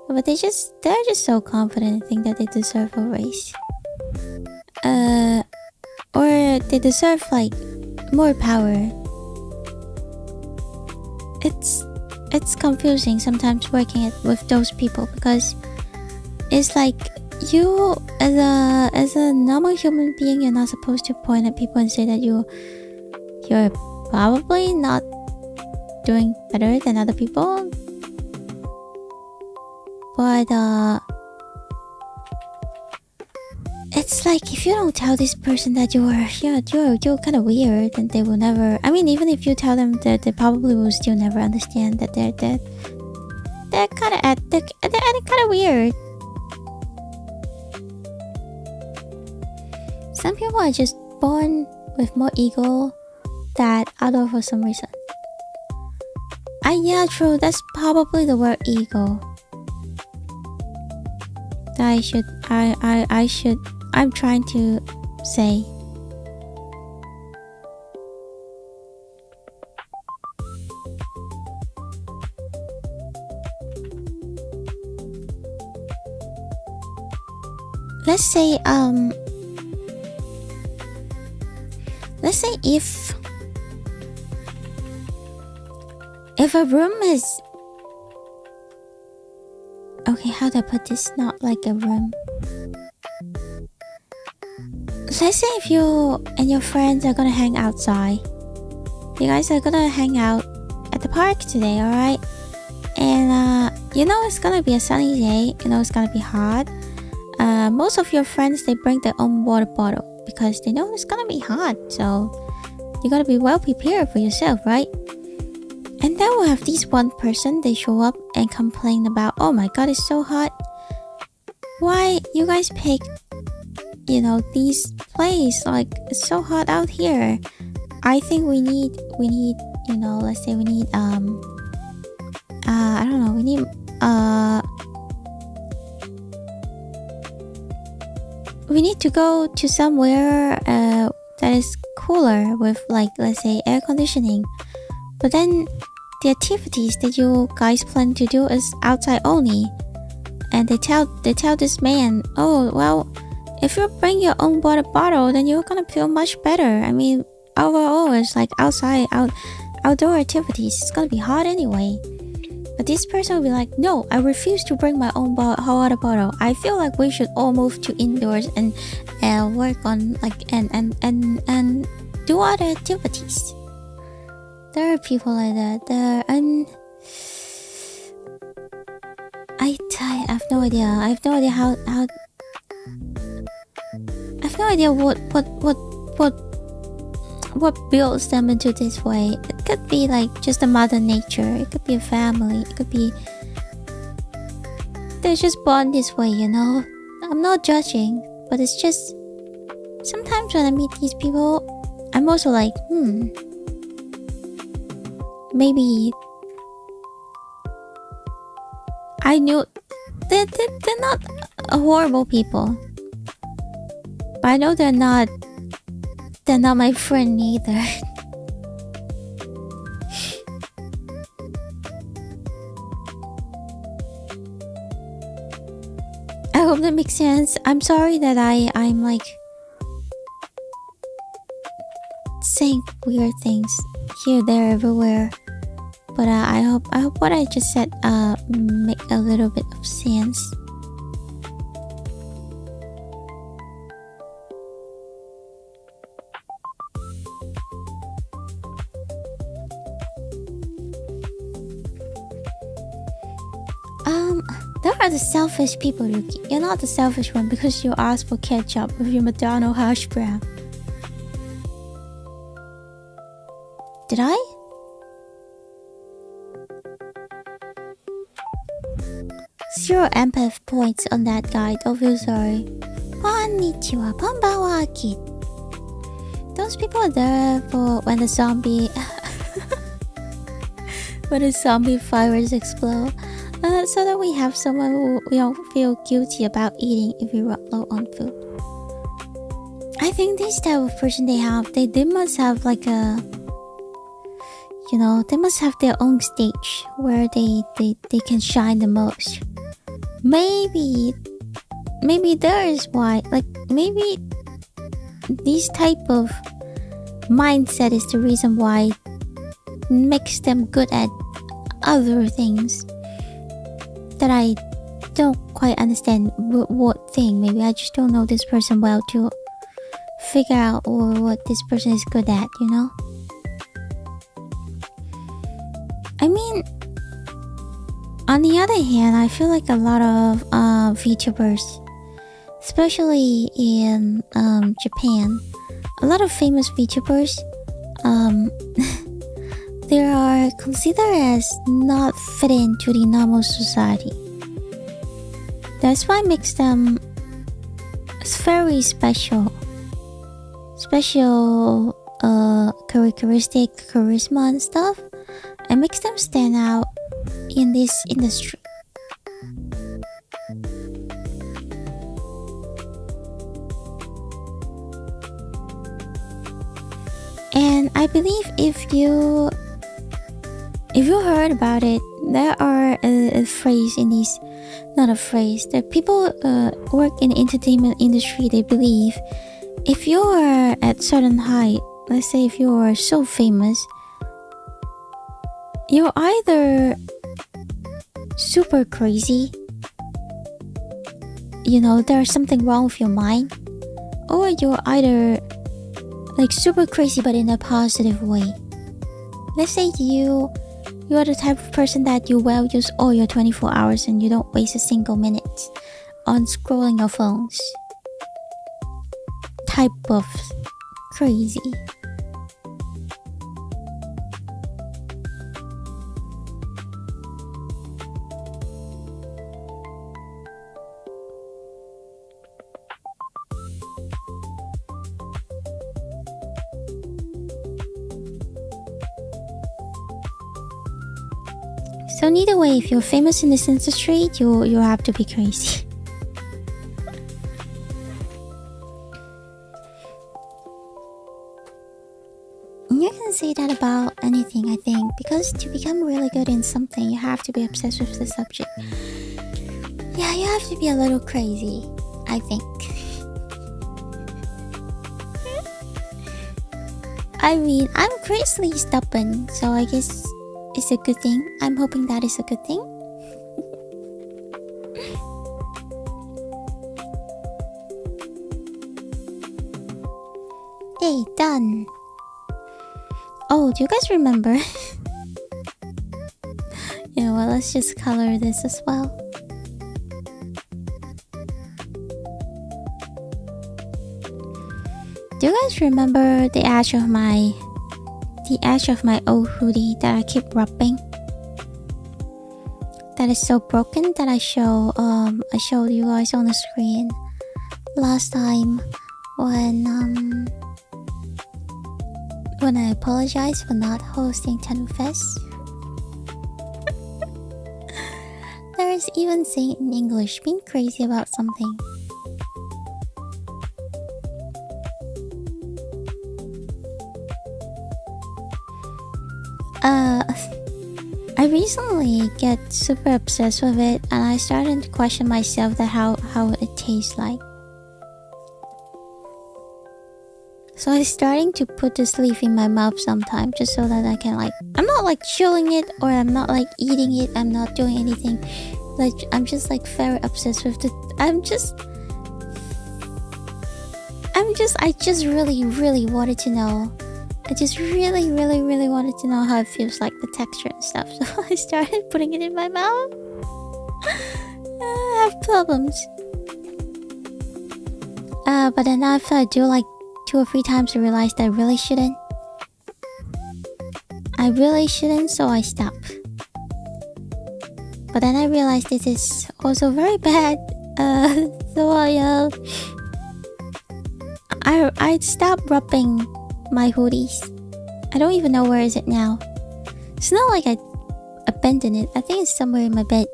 But they're just so confident and think that they deserve a raise. Or they deserve like more power. It's confusing sometimes working with those people, because it's like you as a normal human being, you're not supposed to point at people and say that you're probably not doing better than other people. But it's like if you don't tell this person that you're kind of weird, and they will never. I mean, even if you tell them that, they probably will still never understand that they're kind of weird. Some people are just born with more ego than others for some reason. Yeah, true. That's probably the word ego. That I'm trying to say. Let's say if a room is okay, how do I put this? Not like a room. Let's say if you and your friends are gonna hang outside. You guys are gonna hang out at the park today, alright? And it's gonna be a sunny day. It's gonna be hot. Most of your friends, they bring their own water bottle because they know it's gonna be hot. So you gotta be well prepared for yourself, right? And then we'll have this one person, they show up and complain about, oh my god, it's so hot. Why you guys pick, these place? Like, it's so hot out here. I think we need, let's say we need, I don't know, we need to go to somewhere, that is cooler with, like, let's say air conditioning. But then the activities that you guys plan to do is outside only. And they tell this man, oh, well, if you bring your own water bottle, then you're gonna feel much better. I mean, overall, it's like outdoor activities. It's gonna be hot anyway. But this person will be like, no, I refuse to bring my own water bottle. I feel like we should all move to indoors and work on like and do other activities. There are people like that. I have no idea. I have no idea how. I have no idea what builds them into this way. It could be like just a mother nature. It could be a family. It could be they're just born this way, I'm not judging, but it's just sometimes when I meet these people, I'm also like, maybe I knew they're not horrible people, but I know they're not my friend either. I hope that makes sense. I'm sorry that I'm like saying weird things here, there, everywhere. But I hope what I just said make a little bit of sense. There are the selfish people, Ruki. You're not the selfish one because you asked for ketchup with your McDonald's hash brown. Did I? Zero empath points on that guy. Don't feel sorry. Konnichiwa, konbanwa, kid. Those people are there for when the zombie virus explode. So that we have someone who we don't feel guilty about eating if we run low on food. I think this type of person they must have like a, they must have their own stage where they can shine the most. Maybe there is why, like maybe this type of mindset is the reason why it makes them good at other things that I don't quite understand what thing. Maybe I just don't know this person well to figure out what this person is good at, I mean, on the other hand, I feel like a lot of VTubers, especially in Japan, a lot of famous VTubers, they are considered as not fit into the normal society. That's why it makes them very special characteristic, charisma and stuff. It makes them stand out in this industry. And I believe if you heard about it, there are a phrase in these, not a phrase, that people work in the entertainment industry, they believe if you are at certain height, let's say if you are so famous, you're either super crazy, there's something wrong with your mind, or you're either like super crazy but in a positive way. Let's say you are the type of person that you well use all your 24 hours and you don't waste a single minute on scrolling your phones. Type of crazy. So neither way, if you're famous in this industry, you have to be crazy. You can say that about anything, I think, because to become really good in something, you have to be obsessed with the subject. Yeah, you have to be a little crazy, I think. I mean, I'm crazily stubborn, so I guess it's a good thing. I'm hoping that is a good thing. Hey, done. Oh, do you guys remember? You know what, let's just color this as well. Do you guys remember the edge of my old hoodie that I keep rubbing? That is so broken that I showed you guys on the screen last time when I apologized for not hosting Tanuki. There is even saying in English, being crazy about something. I recently get super obsessed with it, and I started to question myself that how it tastes like. So I'm starting to put this leaf in my mouth sometimes, just so that I can I'm not chewing it, or I'm not eating it, I'm not doing anything. I'm just very obsessed with it. I just really wanted to know. I just really wanted to know how it feels like, the texture and stuff. So I started putting it in my mouth. I have problems. But then after I do 2 or 3 times, I realized I really shouldn't. So I stop. But then I realized this is also very bad. So I stopped rubbing my hoodies. I don't even know where is it now. It's not like I abandoned it. I think it's somewhere in my bed.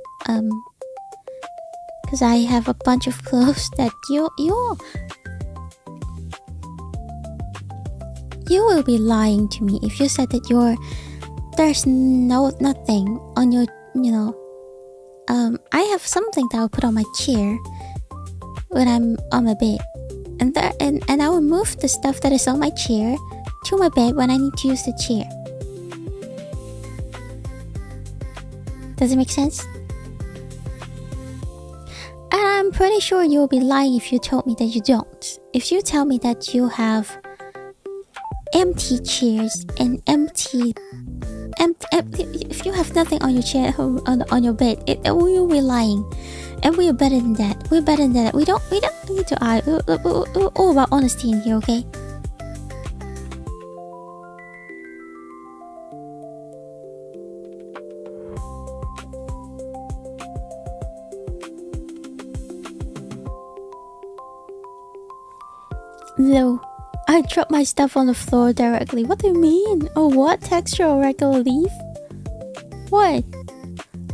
Because I have a bunch of clothes that you will be lying to me if you said that there's nothing on your, I have something that I'll put on my chair when I'm on my bed. And I will move the stuff that is on my chair to my bed when I need to use the chair. Does it make sense? And I'm pretty sure you'll be lying if you told me that you don't. If you tell me that you have empty chairs and empty if you have nothing on your chair on your bed, you'll be lying. And we are better than that. We're better than that. We don't need to argue. We're all about honesty in here, okay? No, I dropped my stuff on the floor directly. What do you mean? Oh, what? Texture or regular leaf? What?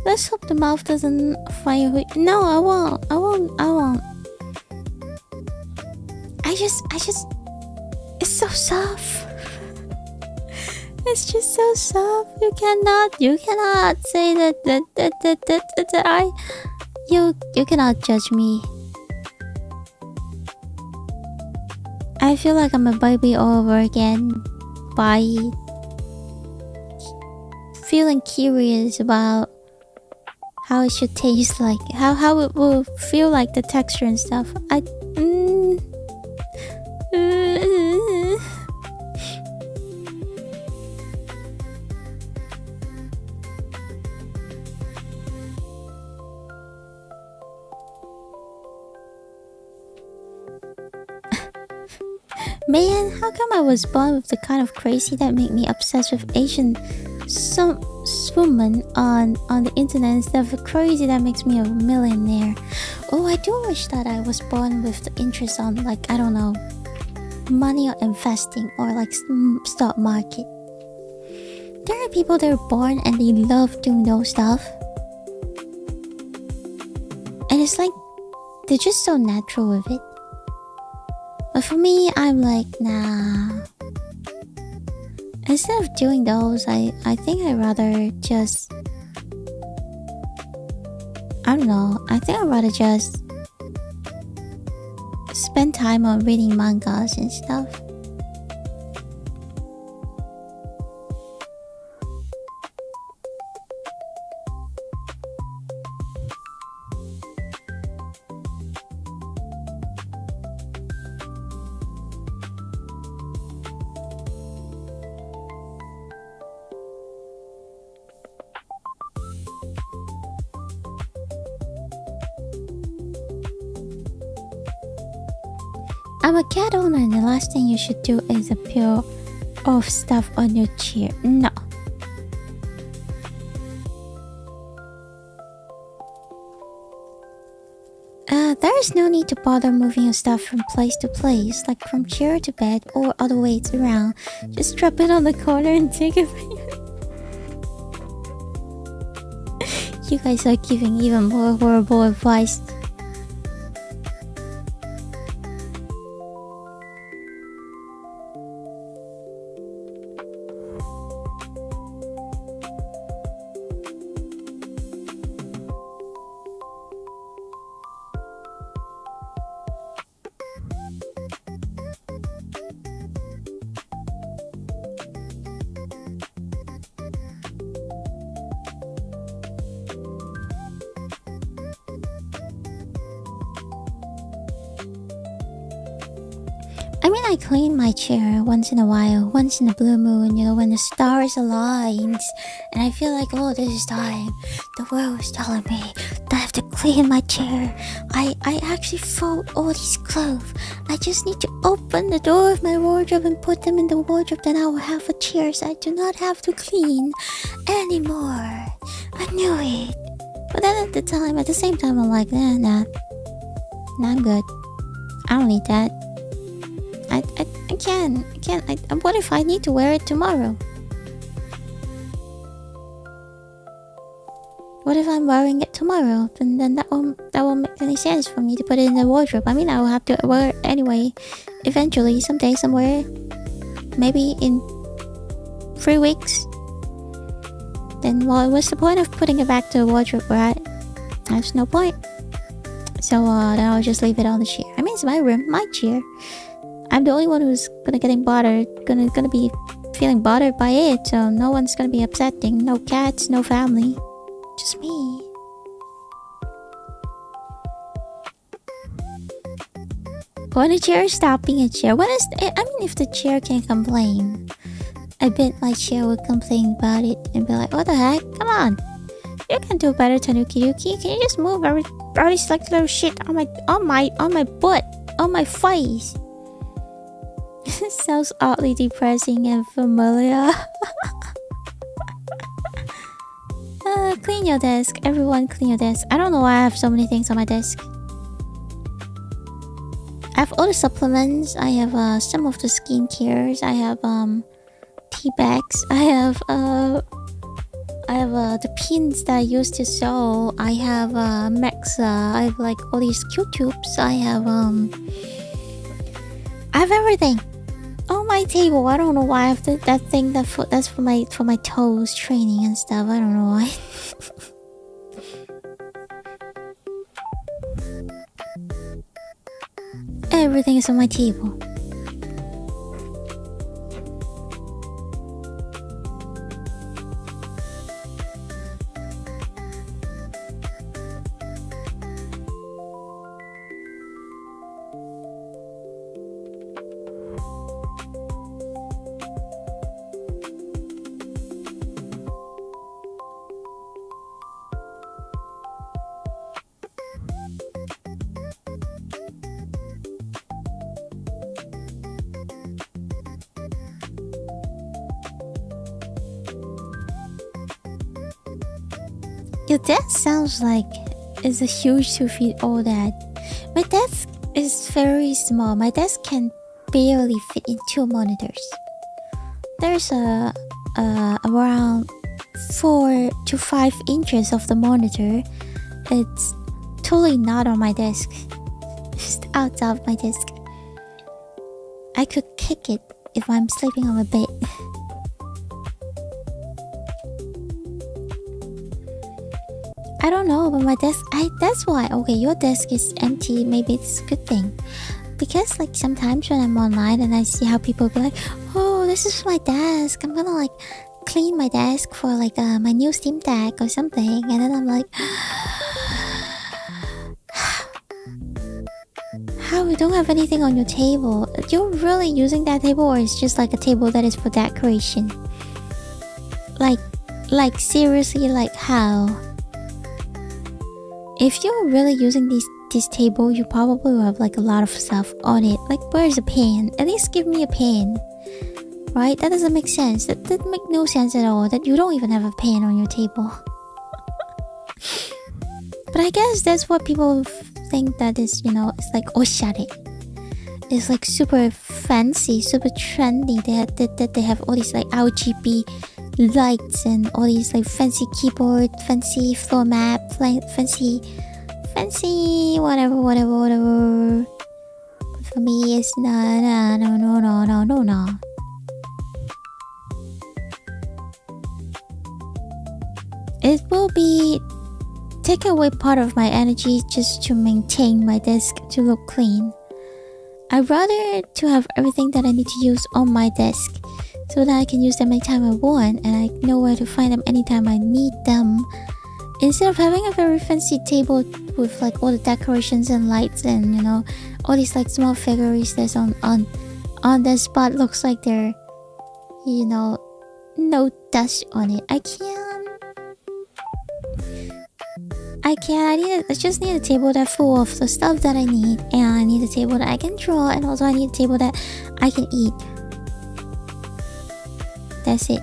Let's hope the mouth doesn't fire. No, I won't. I just, it's so soft. It's just so soft. You cannot say that you cannot judge me. I feel like I'm a baby all over again by feeling curious about how it should taste like, how it will feel like, the texture and stuff. Man, how come I was born with the kind of crazy that make me obsessed with Asian woman on the internet instead of the crazy that makes me a millionaire? Oh, I do wish that I was born with the interest on, I don't know, money or investing or stock market. there are people that are born and they love doing those stuff. And it's like, they're just so natural with it. But for me, I'm like, nah. Instead of doing those, I think I'd rather just... I don't know. I think I'd rather just spend time on reading mangas and stuff. I'm a cat owner and the last thing you should do is appear of stuff on your chair. No. There is no need to bother moving your stuff from place to place, like from chair to bed or other ways around. Just drop it on the corner and take it from you. You guys are giving even more horrible advice. I mean, I clean my chair once in a while, once in a blue moon, you know, when the stars align, and I feel like, oh, this is time. The world is telling me that I have to clean my chair. I actually fold all these clothes. I just need to open the door of my wardrobe and put them in the wardrobe. Then I will have a chair, so I do not have to clean anymore. I knew it. But then at the same time, I'm like, nah, I'm good. I don't need that. I can't. What if I need to wear it tomorrow? What if I'm wearing it tomorrow? Then that won't make any sense for me to put it in the wardrobe. I mean, I will have to wear it anyway. Eventually, someday, somewhere. Maybe in 3 weeks. Then what's the point of putting it back to the wardrobe, right? There's no point. So then I'll just leave it on the chair. I mean, it's my room, my chair. I'm the only one who's gonna be feeling bothered by it, so no one's gonna be upsetting. No cats, no family, just me. When a chair stop being a chair, if the chair can complain, I bet my chair would complain about it and be like, what the heck? Come on, you can do better, Tanuki Ruki. Can you just move all this like little shit on my butt, on my face? Sounds oddly depressing and familiar. Clean your desk. Everyone clean your desk. I don't know why I have so many things on my desk. I have all the supplements. I have some of the skincares. I have tea bags. I have the pins that I used to sew. I have Mexa. I have like all these Q-tubes. I have everything on my table. I don't know why I have that thing that's for my toes training and stuff. I don't know why. Everything is on my table. Your desk sounds like it's a huge to fit all that. My desk is very small. My desk can barely fit in 2 monitors. There's a around 4 to 5 inches of the monitor. It's totally not on my desk, just outside of my desk. I could kick it if I'm sleeping on my bed. I don't know, but my desk, that's why, okay, your desk is empty, maybe it's a good thing. Because like sometimes when I'm online and I see how people be like, oh, this is my desk, I'm gonna like clean my desk for like my new Steam Deck or something, and then I'm like, how you don't have anything on your table? You're really using that table, or it's just like a table that is for decoration? Like seriously, like how? If you're really using this table, you probably will have like a lot of stuff on it. Like, where's a pen? At least give me a pen, right? That doesn't make sense. That make no sense at all. That you don't even have a pen on your table. But I guess that's what people think that is, you know, it's like oshare. It's like super fancy, super trendy. They have all these like RGB lights and all these like fancy keyboard, fancy floor mat, fancy whatever. But for me, it's no. It will be take away part of my energy just to maintain my desk to look clean. I'd rather to have everything that I need to use on my desk, so that I can use them anytime I want and I know where to find them anytime I need them, instead of having a very fancy table with like all the decorations and lights and, you know, all these like small figurines that's on the spot looks like they're, you know, no dust on it. I just need a table that's full of the stuff that I need, and I need a table that I can draw, and also I need a table that I can eat. That's it.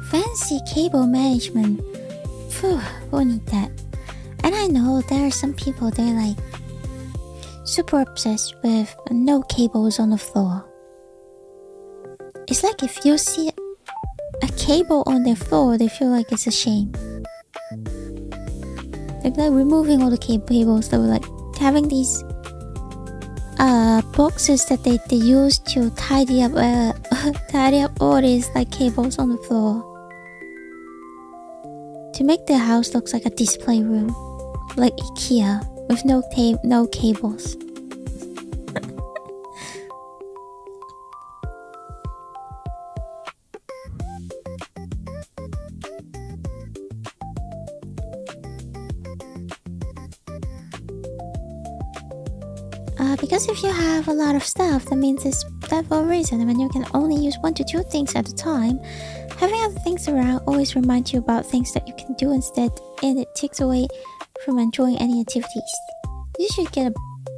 Fancy cable management. Phew, who need that? And I know there are some people, they're like super obsessed with no cables on the floor. It's like if you see a cable on their floor, they feel like it's a shame. They're like removing all the cables. They were like having these boxes that they use to tidy up all these like cables on the floor, to make their house looks like a display room, like IKEA, with no cables. Because if you have a lot of stuff, that means it's that for a reason. And when you can only use 1 to 2 things at a time, having other things around always reminds you about things that you can do instead, and it takes away from enjoying any activities. You should get a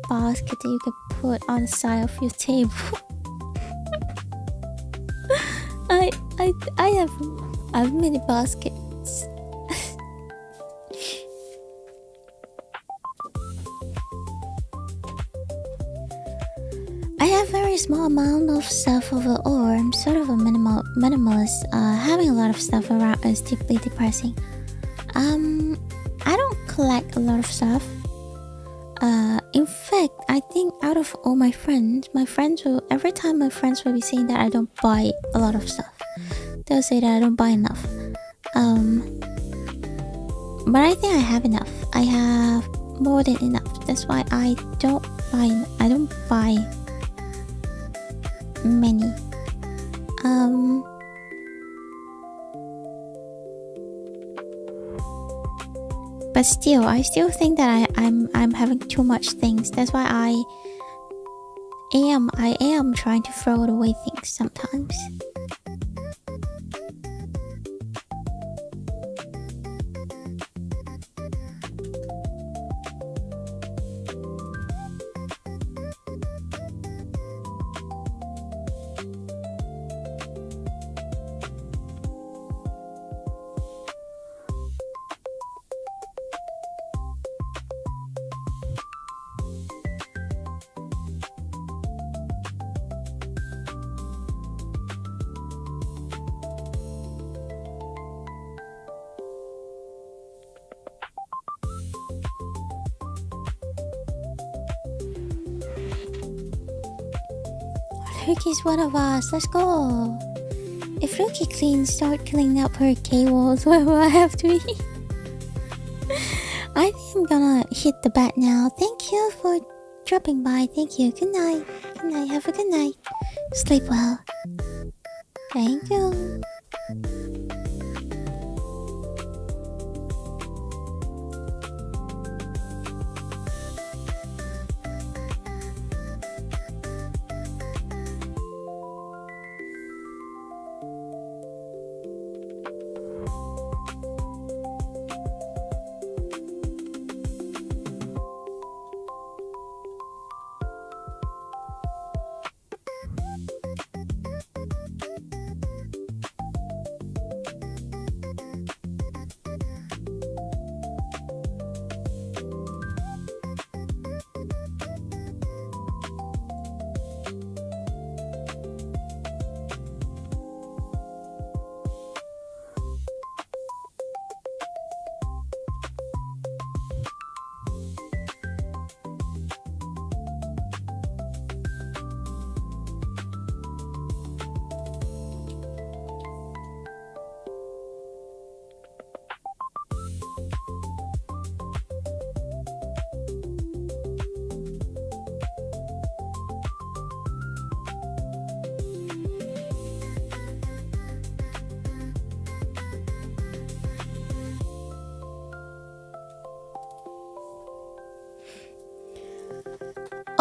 basket that you can put on the side of your table. I have many baskets. I have very small amount of stuff overall. I'm sort of a minimalist. Having a lot of stuff around is deeply depressing. I don't collect a lot of stuff. In fact, I think out of all my friends will, every time my friends will be saying that I don't buy a lot of stuff. They'll say that I don't buy enough. But I think I have enough. I have more than enough. That's why I don't buy many. But still, I still think that I'm having too much things. That's why I am trying to throw away things sometimes. Ruki's one of us. Let's go. If Ruki start cleaning up her cables, what will I have to eat? I think I'm gonna hit the bed now. Thank you for dropping by. Thank you. Good night. Good night. Have a good night. Sleep well. Thank you.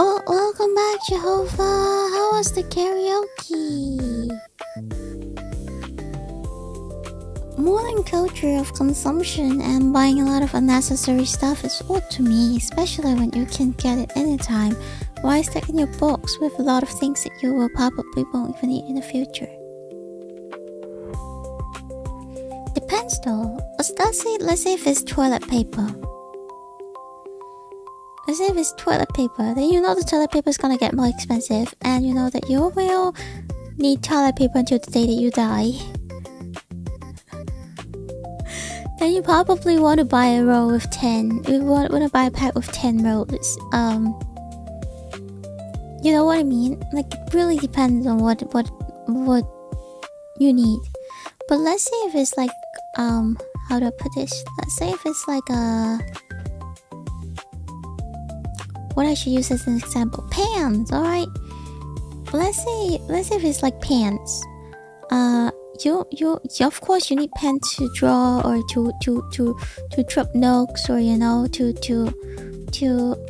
Oh, welcome back, Jehovah. How was the karaoke? Modern culture of consumption and buying a lot of unnecessary stuff is odd to me, especially when you can get it anytime. Why stack in your box with a lot of things that you will probably won't even need in the future? Depends though. Let's say if it's toilet paper. Let's say if it's toilet paper, then you know the toilet paper is gonna get more expensive, and you know that you will need toilet paper until the day that you die. Then you probably want to buy a roll of 10. You want to buy a pack of 10 rolls. You know what I mean? Like, it really depends on what you need. But let's say if it's like, how do I put this? Let's say if it's like a... What I should use as an example? Pants, alright? Let's say if it's like pants. You of course you need pen to draw or to drop notes, or you know to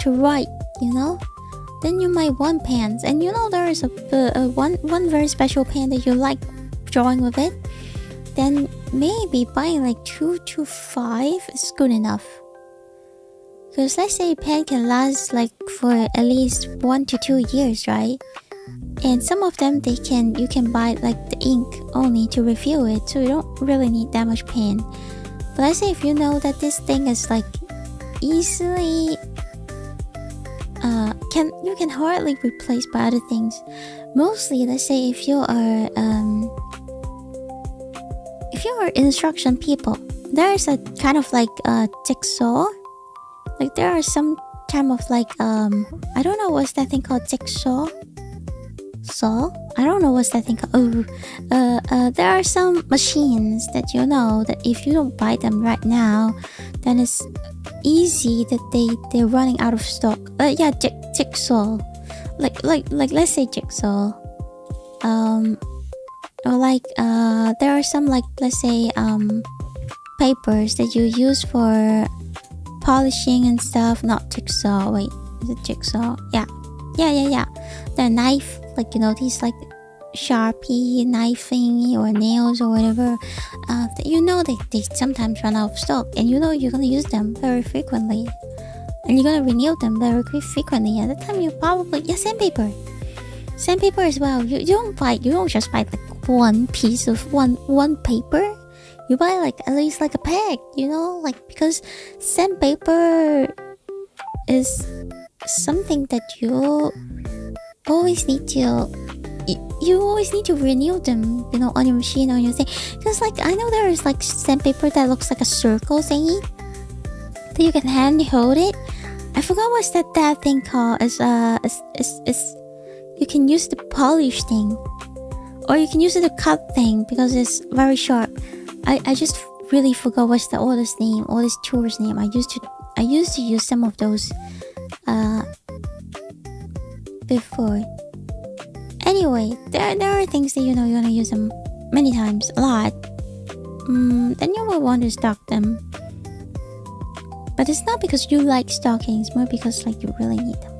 write, you know. Then you might want pens, and you know there is a one very special pen that you like drawing with it. Then maybe buying like 2 to 5 is good enough. Because let's say a pen can last like for at least 1 to 2 years, right? And some of them you can buy like the ink only to refill it, so you don't really need that much pen. But let's say if you know that this thing is like easily you can hardly replace by other things. Mostly, let's say if you are instruction people, there is a kind of like jigsaw. Like there are some term of like I don't know what's that thing called, jigsaw. So I don't know what's that thing called. There are some machines that that if you don't buy them right now, then it's easy that they're running out of stock. Yeah, jigsaw. Like let's say jigsaw. Or like there are some like let's say papers that you use for polishing and stuff. Not jigsaw. Wait, is it jigsaw? Yeah. The knife, like these like Sharpie knife thingy or nails or whatever. They sometimes run out of stock, and you're gonna use them very frequently, and you're gonna renew them very frequently. At the time, you probably sandpaper as well. You don't just buy like one piece of one paper. You buy like at least like a pack, like because sandpaper is something that you always need to renew them, on your machine, on your thing. Because like I know there is like sandpaper that looks like a circle thingy that you can hand hold it. I forgot what's that thing called. Is you can use the polish thing, or you can use the cut thing because it's very sharp. I just really forgot what's the oldest name, oldest tour's name. I used to use some of those before. Anyway, there are things that you're gonna use them many times, a lot. Then you will want to stock them. But it's not because you like stocking, it's more because like you really need them.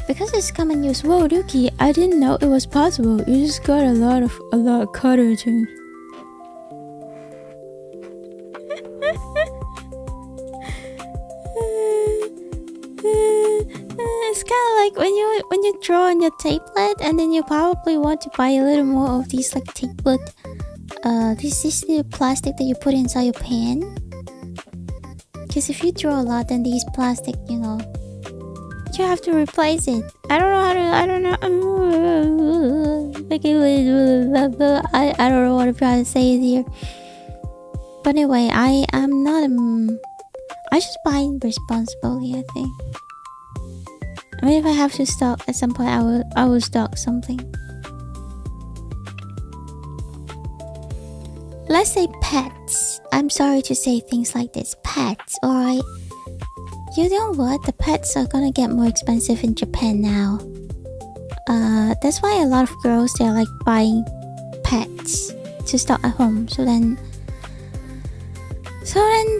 Because it's common use. Whoa, Ruki, I didn't know it was possible. You just got a lot of courage. It's kind of like when you draw on your tablet, and then you probably want to buy a little more of these like tablet. This is the plastic that you put inside your pen. Because if you draw a lot, then these plastic, you have to replace it. I don't know. I don't know what I'm trying to say here. But anyway, I'm not. I just buy responsibly, I think. I mean, if I have to stock at some point, I will stock something. Let's say pets. I'm sorry to say things like this. Pets, alright? You know what? The pets are gonna get more expensive in Japan now. That's why a lot of girls, they're like buying pets to stock at home. So then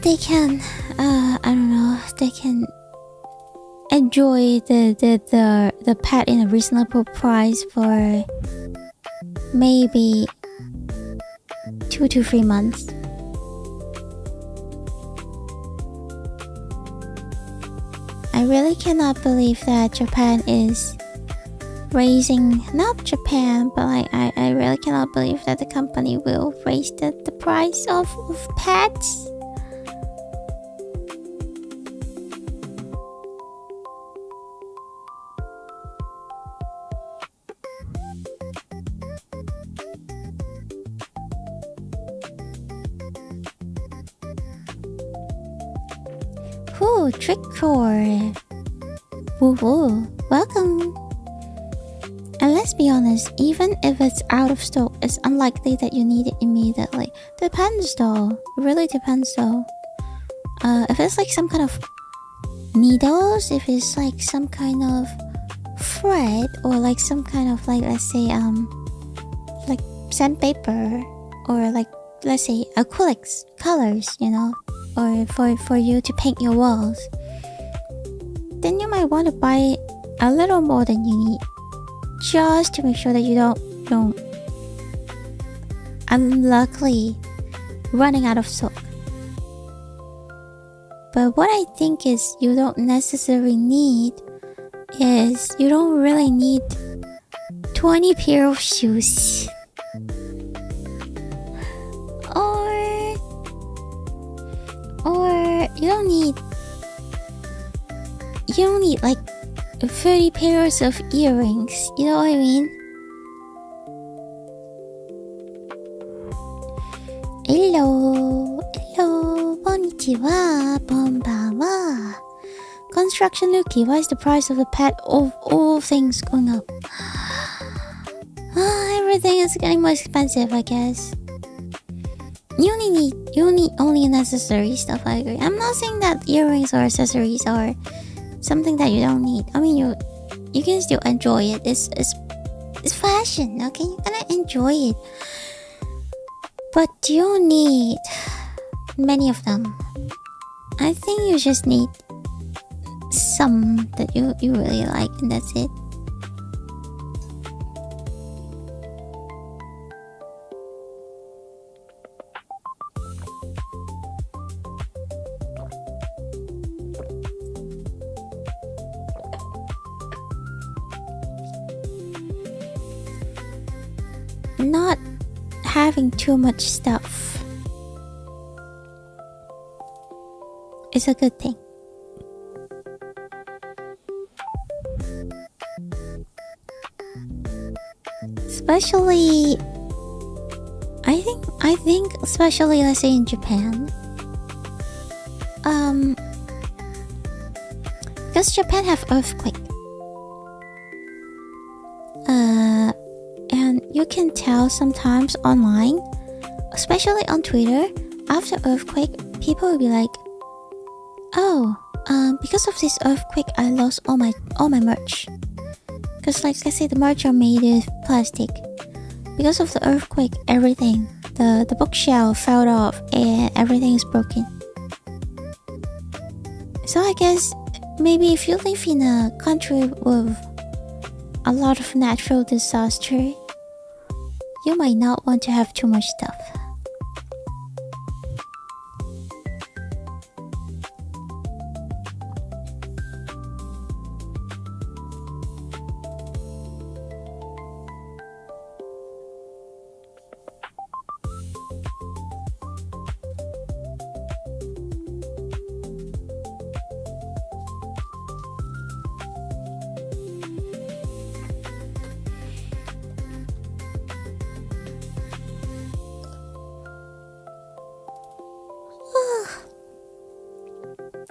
they can, I don't know, they can enjoy the pet in a reasonable price for maybe 2 to 3 months. I really cannot believe that Japan is raising, not Japan, but like I really cannot believe that the company will raise the price of pets. Ooh, Trickcore. Woo, welcome. And let's be honest, even if it's out of stock, it's unlikely that you need it immediately. Depends though. It really depends though. If it's like some kind of needles, if it's like some kind of thread, or like some kind of like, let's say like sandpaper, or like, let's say acrylics, colors, you know, or for you to paint your walls, then you might want to buy a little more than you need, just to make sure that you don't unluckily running out of stock. But what I think is you don't necessarily need is you don't really need 20 pair of shoes. Or you don't need like 30 pairs of earrings. You know what I mean? Hello, konnichiwa, bonbawa. Construction Ruki, why is the price of the pet of all things going up? Everything is getting more expensive, I guess. You need only necessary stuff, I agree. I'm not saying that earrings or accessories are something that you don't need. I mean, you can still enjoy it. It's fashion, okay? You're gonna enjoy it. But you don't need many of them. I think you just need some that you really like, and that's it. Not having too much stuff is a good thing. Especially, I think especially, let's say in Japan, because Japan have earthquake, and you can tell sometimes online, especially on Twitter, after earthquake, people will be like, "Oh, because of this earthquake, I lost all my merch." Because like I say, the merch are made of plastic. Because of the earthquake, everything, the bookshelf fell off and everything is broken. So I guess maybe if you live in a country with a lot of natural disaster, you might not want to have too much stuff.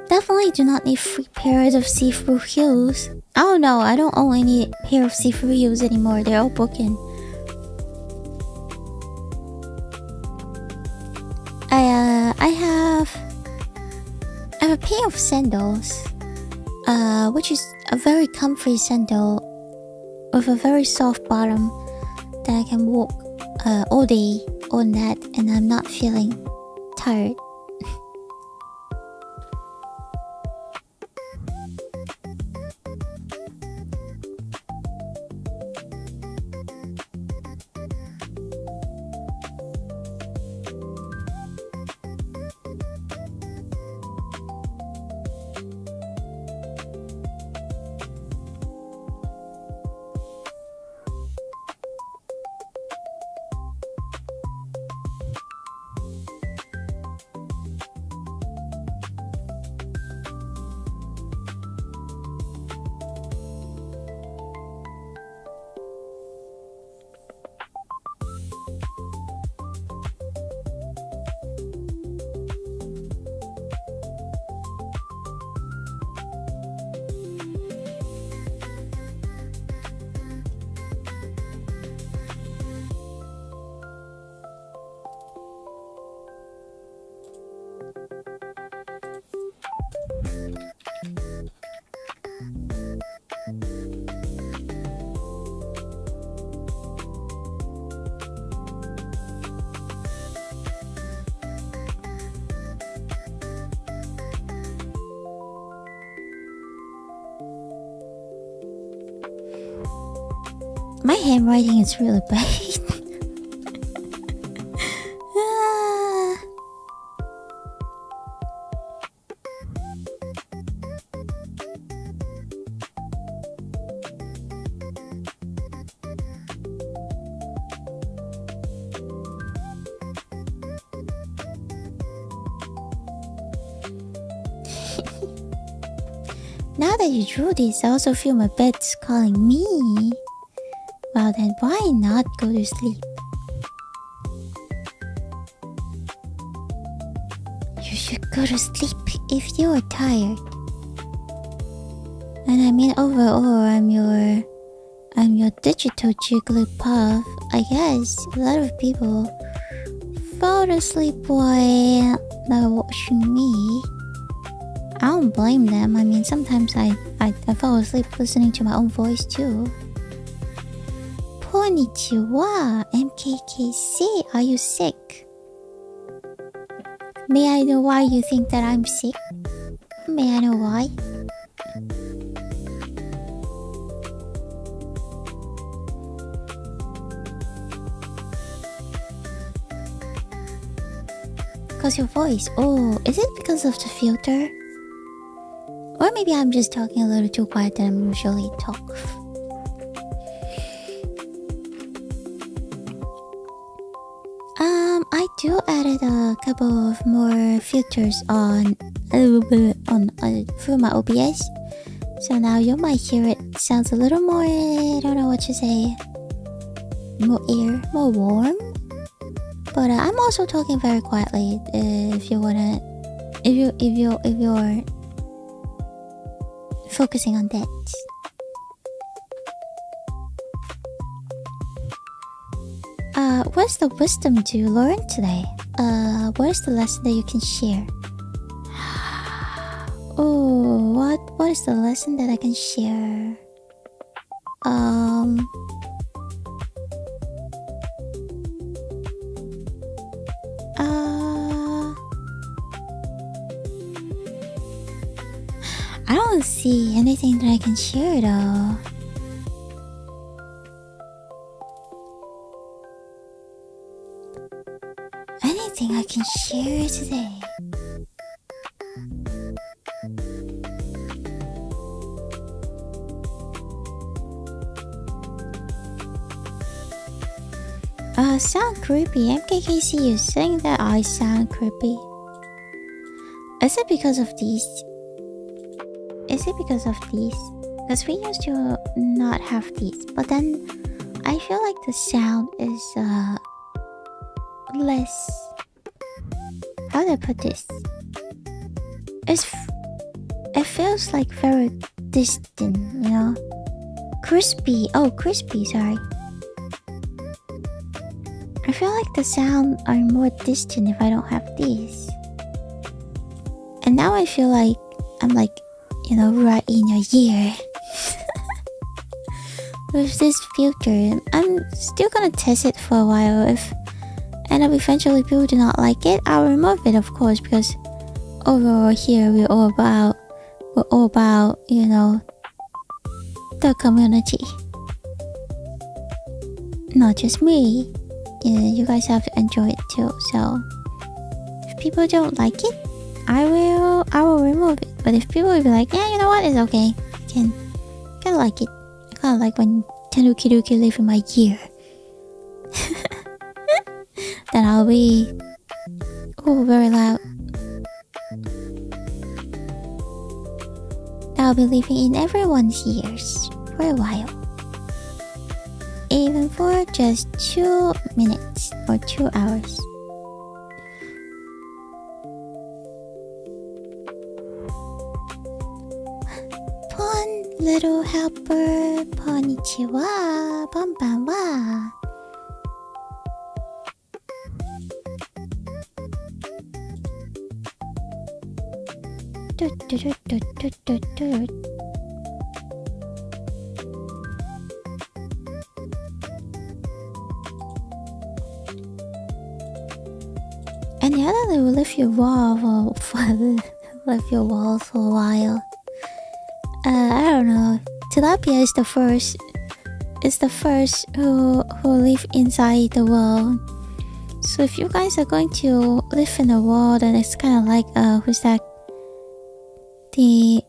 Definitely do not need 3 pairs of see-through heels. Oh no, I don't only need a pair of see-through heels anymore. They're all broken. I have a pair of sandals, which is a very comfy sandal with a very soft bottom that I can walk all day on that, and I'm not feeling tired. My handwriting is really bad. Now that you drew this, I also feel my bed's calling me. Well then, why not go to sleep? You should go to sleep if you are tired. And I mean overall, I'm your digital Jigglypuff. I guess a lot of people fall asleep while they're watching me. I don't blame them. I mean, sometimes I fall asleep listening to my own voice too. Konnichiwa, MKKC, are you sick? May I know why you think that I'm sick? May I know why? Because your voice. Oh, is it because of the filter? Or maybe I'm just talking a little too quiet than I usually talk. I do added a couple of more filters on through my OBS. So now you might hear it sounds a little more, I don't know what to say, more warm. But I'm also talking very quietly. If you're focusing on that. What's the wisdom to learn today? What is the lesson that you can share? Oh, what is the lesson that I can share? I don't see anything that I can share though. Anything I can share today? Sound creepy. MKKC is saying that I sound creepy. Is it because of these? Because we used to not have these, but then I feel like the sound is less. How do I put this? It feels like very distant, you know? Crispy. Oh, crispy, sorry. I feel like the sound are more distant if I don't have these. And now I feel like I'm like, you know, right in your ear. With this filter, I'm still gonna test it for a while. And if eventually people do not like it, I'll remove it, of course, because overall here we're all about, you know, the community. Not just me. You guys have to enjoy it too. So if people don't like it, I will remove it. But if people will be like, yeah, you know what, it's okay, I can like it. I kinda like when Tanuki Ruki live in my ear. Then I'll be very loud. I'll be living in everyone's ears for a while. Even for just 2 minutes or 2 hours. Pon, little helper, konnichiwa, banbanwa. And the other they will leave your wall for a while. I don't know. Tilapia is is the first who live inside the world. So if you guys are going to live in the world, and it's kind of like who's that? The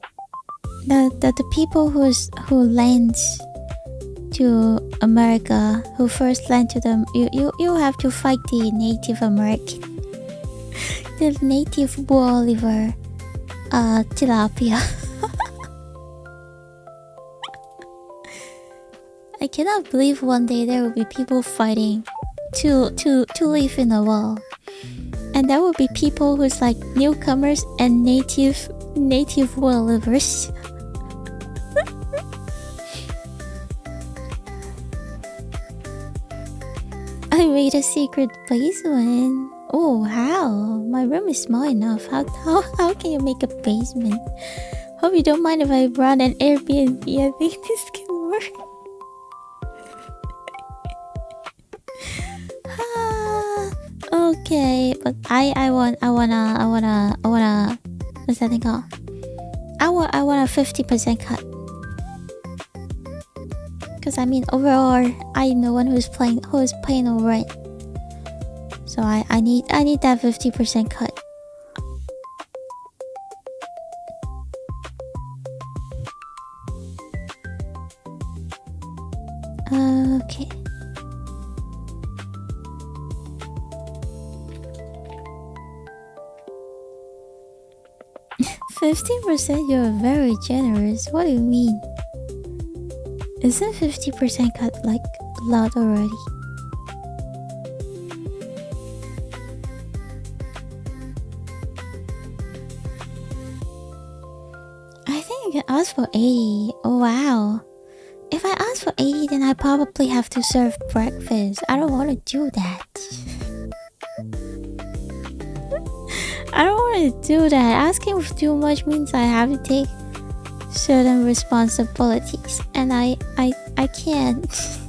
people who lands to America, who first land to them, you have to fight the Native American, the native world liver, tilapia. I cannot believe one day there will be people fighting to live in the world, and there will be people who's like newcomers and native world livers. I made a secret basement. Oh wow, my room is small enough. How can you make a basement? Hope you don't mind if I run an Airbnb. I think this can work. Okay, but I wanna what's that thing called? I want a 50% cut. Cause I mean overall I'm the one who is paying the rent. So I need that 50% cut. Okay. %, you're very generous. What do you mean? Isn't 50% cut like a lot already? I think you can ask for 80. Oh wow. If I ask for 80, then I probably have to serve breakfast. I don't want to do that. I don't want to do that. Asking for too much means I have to take certain responsibilities, and I can't.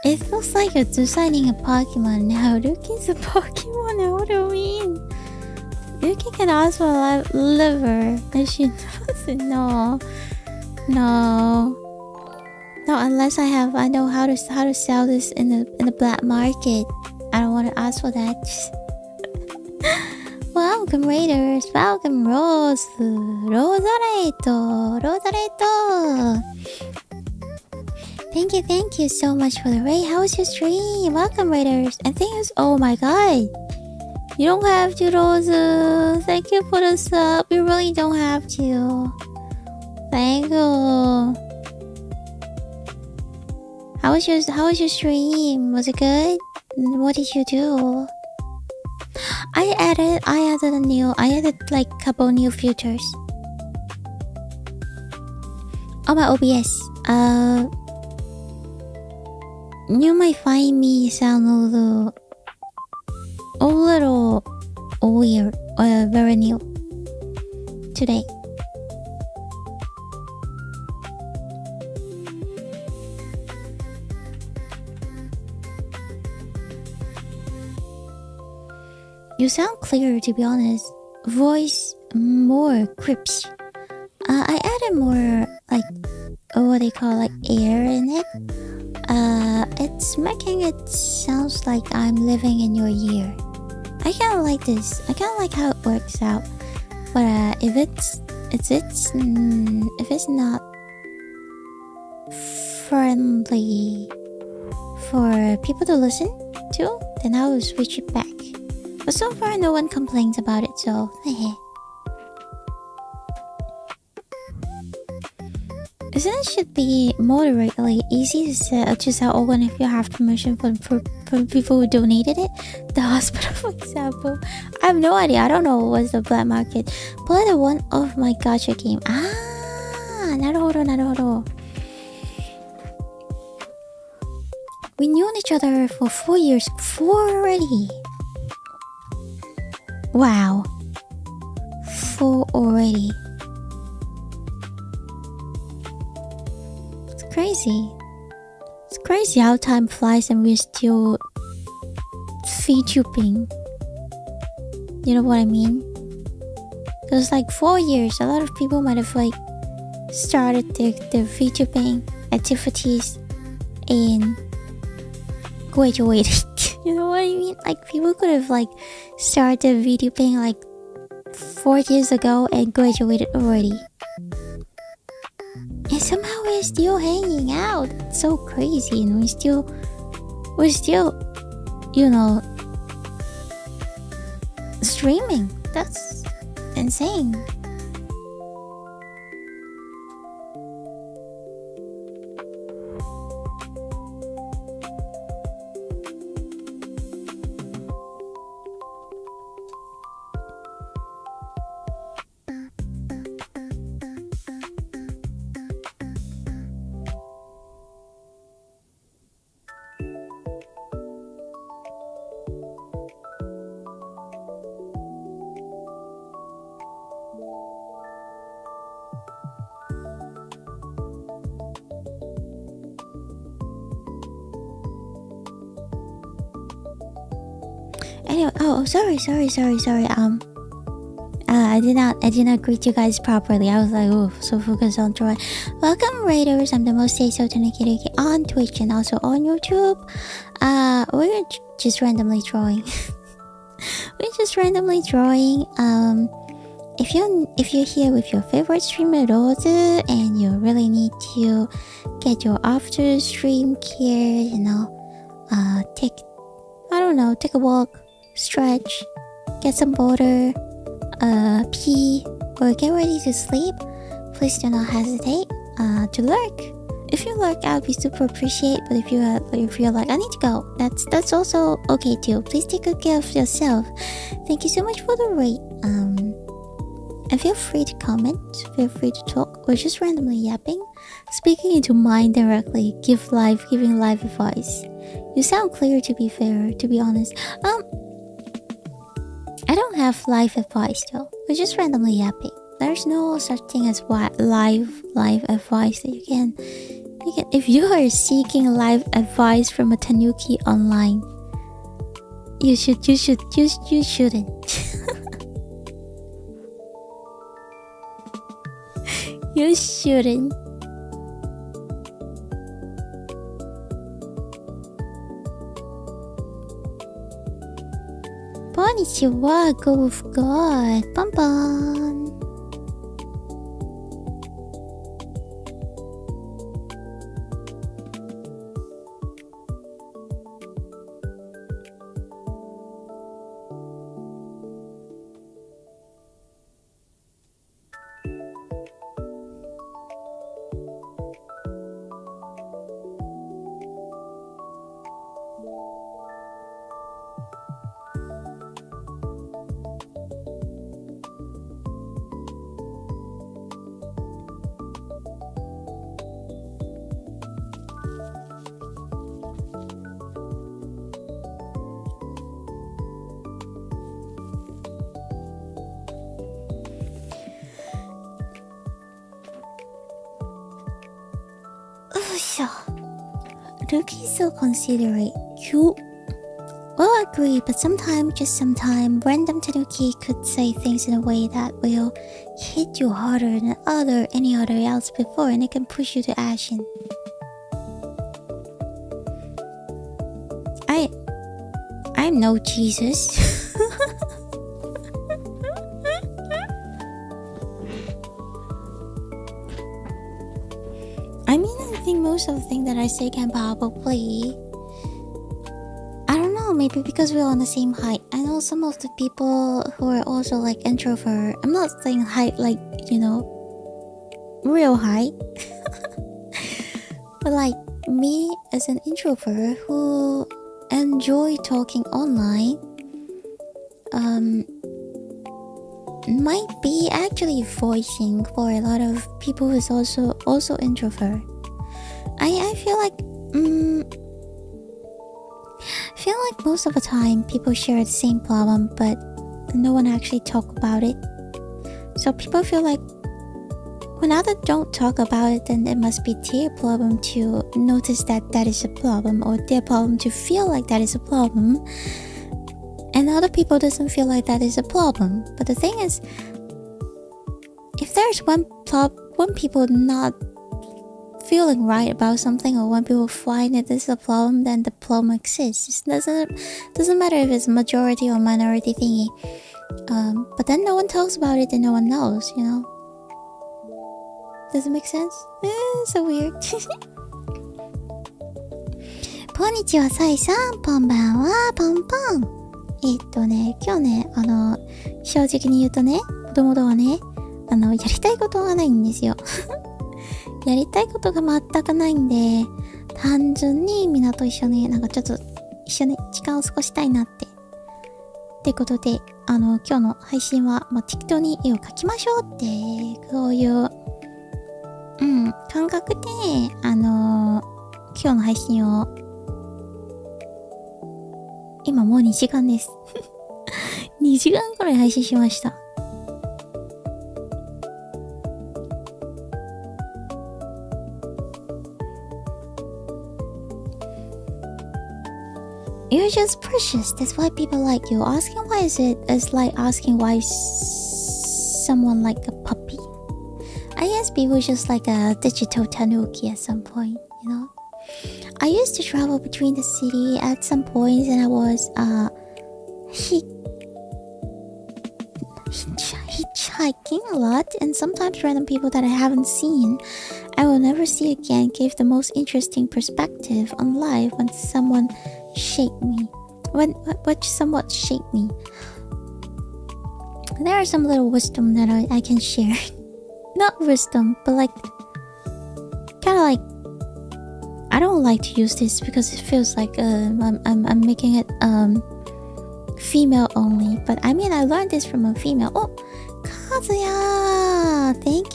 It looks like you're designing a Pokemon now. Ruki's a Pokemon now. What do you mean? Ruki can ask for a liver, and she doesn't. No, unless I know how to sell this in the black market. I don't want to ask for that. Welcome Raiders. Welcome Rosareto. Thank you so much for the raid. How was your stream? Welcome Raiders. And thanks. Oh my god. You don't have to, Rosa. Thank you for the sub. You really don't have to. Thank you. How was your stream? Was it good? What did you do? I added like a couple new features on my OBS. You might find me sound a little weird or very new today. You sound clear, to be honest. Voice more crisp. I added more like what they call like air in it. It's making it sounds like I'm living in your year. I kind of like this. I kind of like how it works out. But if it's not friendly for people to listen to, then I will switch it back. But so far, no one complains about it, so Isn't it should be moderately easy to sell organ if you have permission from people who donated it? The hospital, for example. I have no idea. I don't know what's the black market. Play the one of my gacha game. Naruhodo. We knew each other for 4 years. 4 already. Wow. 4 already. Crazy. It's crazy how time flies and we're still VTubing. You know what I mean? Because like 4 years, a lot of people might have like started their VTubing activities and graduated. You know what I mean? Like people could have like started VTubing like 4 years ago and graduated already. And somehow we're still hanging out. It's so crazy, and we're still, you know, streaming. That's insane. Anyway, sorry. I did not greet you guys properly. I was like, so focused on drawing. Welcome, Raiders. I'm the most so Tanuki on Twitch and also on YouTube. We're just randomly drawing. If you're here with your favorite streamer Rose and you really need to get your after stream care, you know, take a walk, stretch, get some water, pee, or get ready to sleep, please do not hesitate to lurk. If you lurk, I'll be super appreciated. But if you're like, I need to go, that's also okay too. Please take good care of yourself. Thank you so much for the rate. And feel free to comment, feel free to talk, or just randomly yapping, speaking into mind directly, giving live advice. You sound clear, to be fair, to be honest. I don't have live advice though. We're just randomly yapping. There's no such thing as live advice that you can. If you are seeking live advice from a Tanuki online, you shouldn't. You shouldn't. Konnichiwa, go with God. Bum bum. Ruki's so considerate. Cute. will agree, but sometimes, just sometimes, random Tanuki could say things in a way that will hit you harder than any other else before, and it can push you to action. I'm no Jesus. I mean, I think most of the things that I say can probably... I don't know, maybe because we're on the same height. I know some of the people who are also like introvert. I'm not saying height like, you know, real height. But like me as an introvert who enjoy talking online, might be actually voicing for a lot of people who's also introvert. I feel like most of the time people share the same problem, but no one actually talk about it. So people feel like when others don't talk about it, then it must be their problem to notice that that is a problem, or their problem to feel like that is a problem. And other people doesn't feel like that is a problem. But the thing is, if there's one people not feeling right about something, or when people find it is a problem, then the problem exists. It doesn't matter if it's majority or minority thingy. But then no one talks about it and no one knows, you know? Does it make sense? So weird. こんにちは、サイさん。こんばんは、ポンポン。今日ね、正直に言うとね、子供とはね、やりたいことがないんですよ。やりたいことが全くないんで、単純にみんなと一緒になんかちょっと一緒に時間を過ごしたいなってことで、今日の配信は、適当に絵を描きましょうって、こういう、感覚で、今日の配信を、今もう2時間です。2時間くらい配信しました。You're just precious. That's why people like you. Asking why is like asking why someone like a puppy. I guess people just like a digital Tanuki at some point, you know? I used to travel between the city at some points, and I was hitchhiking a lot, and sometimes random people that I haven't seen, I will never see again, gave the most interesting perspective on life when someone shaped me. When somewhat shaped me. There are some little wisdom that I can share. Not wisdom, but like kind of like, I don't like to use this because it feels like I'm making it female only. But I mean, I learned this from a female. Oh, Kazuya! Thank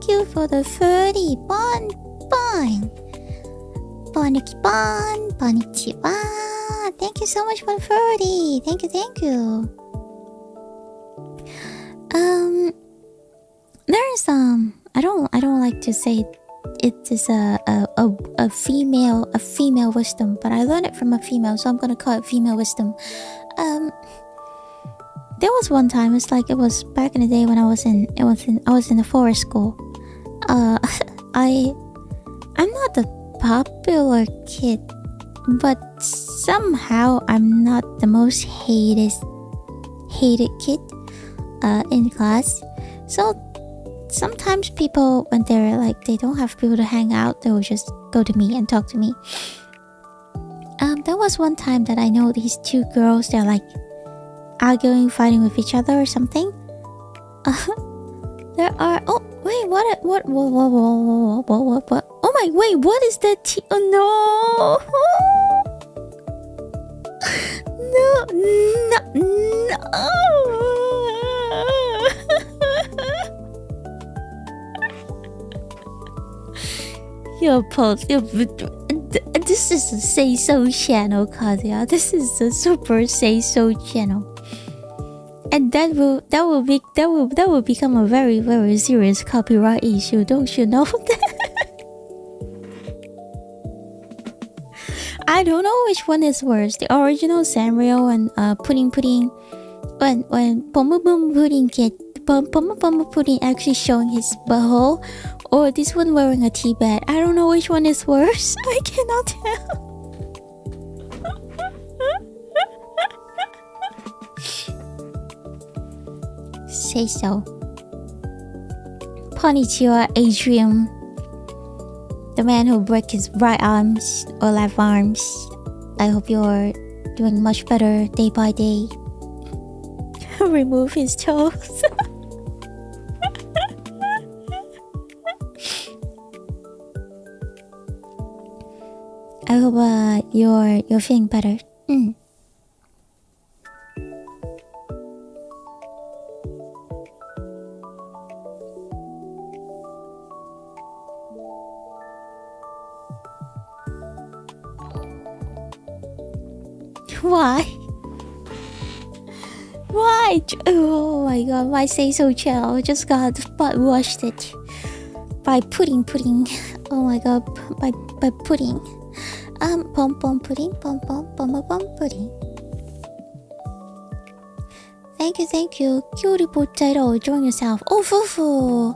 you for the 30 bon. Tanuki bon, konnichiwa. Thank you so much for the 30. Thank you. There's I don't like to say it is a female wisdom, but I learned it from a female, so I'm gonna call it female wisdom. There was one time, it was back in the day when I was in the forest school. I'm not the popular kid, but somehow I'm not the most hated kid in class. So sometimes people, when they're like, they don't have people to hang out, they will just go to me and talk to me. There was one time that I know these two girls, they're like arguing, fighting with each other or something. There are, oh wait, what, oh my, wait, what is that? Oh no. No. Your post. This is a Say So channel, Kazuya. This is a super Say So channel, and that will become a very, very serious copyright issue. Don't you know that? I don't know which one is worse. The original Sanrio and Pudding when Pomu Pudding actually showing his butthole, or this one wearing a tea bag. I don't know which one is worse. I cannot tell. Say so. Konnichiwa, Adrian. The man who broke his right arms or left arms. I hope you're doing much better day by day. Remove his toes. I hope you're feeling better. Why? Why? Oh my god, why say so chill? I just got butt washed it by pudding. Oh my god, by pudding. Pom pudding, pom pudding. Thank you. Cutie potato, join yourself. Oh, Fufu.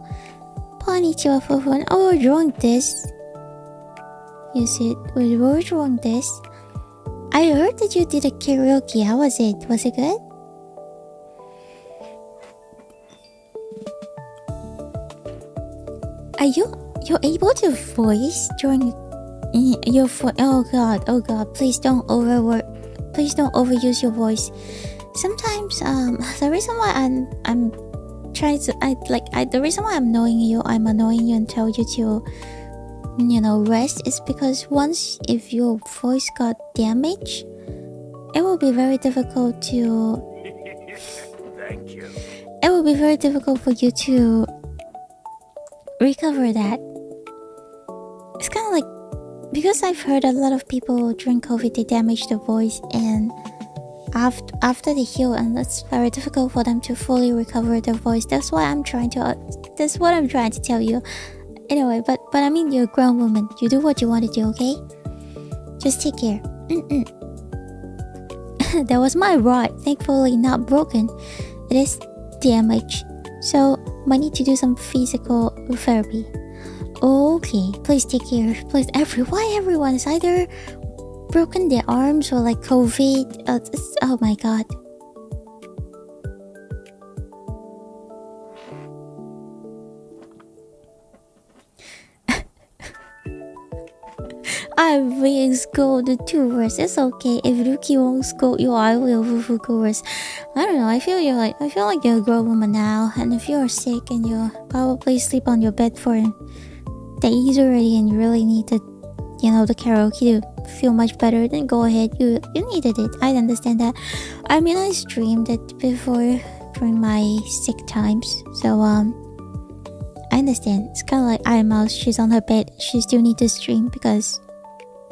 Konnichiwa, Fufu. Oh, we're drawing this. Yes, we're drawing this. I heard that you did a karaoke. How was it? Was it good? You're able to voice during your oh god, please don't overuse your voice. Sometimes the reason why I'm trying to the reason why I'm annoying you and tell you to rest is because once if your voice got damaged, it will be very difficult to Thank you. It will be very difficult for you to recover that. It's kind of like, because I've heard a lot of people during COVID, they damage their voice, and after they heal, and it's very difficult for them to fully recover their voice. That's what I'm trying to tell you. Anyway, but I mean, you're a grown woman. You do what you want to do, okay? Just take care. That was my rod. Thankfully not broken. It is damaged. So, might need to do some physical therapy. Okay, please take care. Please, why everyone is either broken their arms or like COVID? Oh my god. I'm being scolded too worse. It's okay. If Ruki won't scold you, I will go worse. I don't know. I feel like you're a grown woman now, and if you're sick and you probably sleep on your bed for days already, and you really need the karaoke to feel much better, then go ahead. You needed it. I understand that. I mean, I streamed it before during my sick times, so I understand. It's kind of like Mouse. She's on her bed. She still needs to stream because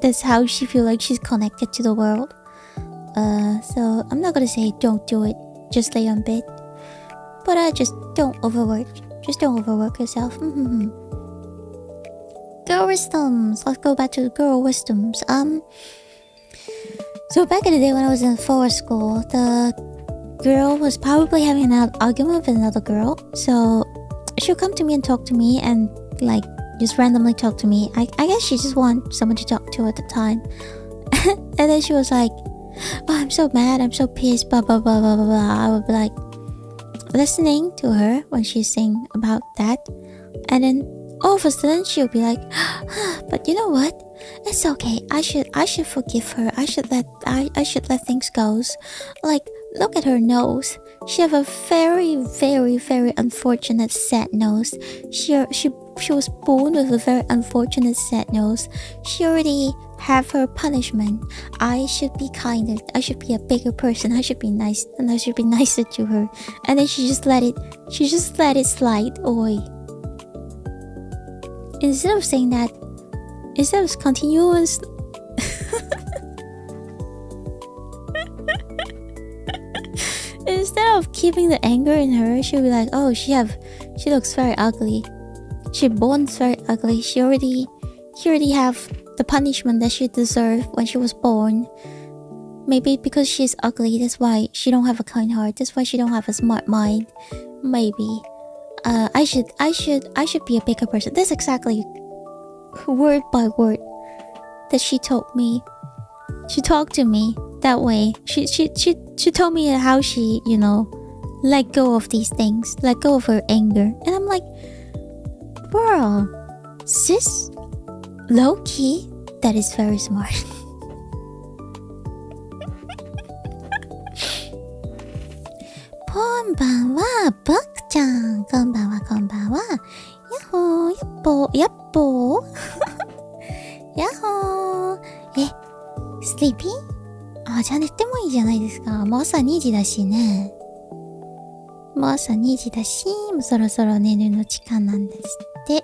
that's how she feels like she's connected to the world. So I'm not gonna say don't do it. Just lay on bed. But just don't overwork. Just don't overwork yourself. Girl wisdoms. Let's go back to girl wisdoms. So back in the day when I was in forest school, the girl was probably having an argument with another girl. So she'll come to me and talk to me and like just randomly talk to me. I guess she just wanted someone to talk to at the time. And then she was like, oh, I'm so mad, I'm so pissed, blah blah blah blah blah. I would be like listening to her when she's saying about that, and then all of a sudden she'll be like, but you know what? It's okay. I should forgive her. I should let things go. Like, look at her nose. She have a very, very, very unfortunate sad nose. She was born with a very unfortunate sad nose. She already have her punishment. I should be kinder. I should be a bigger person. I should be nice, and I should be nicer to her. And then she just let it slide away. Instead of saying that, instead of continuous instead of keeping the anger in her, she'll be like, oh, she looks very ugly. She born very ugly. She already have the punishment that she deserved when she was born. Maybe because she's ugly, that's why she don't have a kind heart. That's why she don't have a smart mind. Maybe. I should be a bigger person. That's exactly word by word that she told me. She talked to me that way. She told me how she, let go of these things, let go of her anger. And I'm like, bro, sis, low key, that is very smart. Konbanwa, Buck-chan. Konbanwa. Yahoo, yappo. Yahoo. Sleepy? じゃあ寝てもいいじゃないですか。もう朝2時だしね。もう朝2時だし、もうそろそろ寝るの時間なんですって。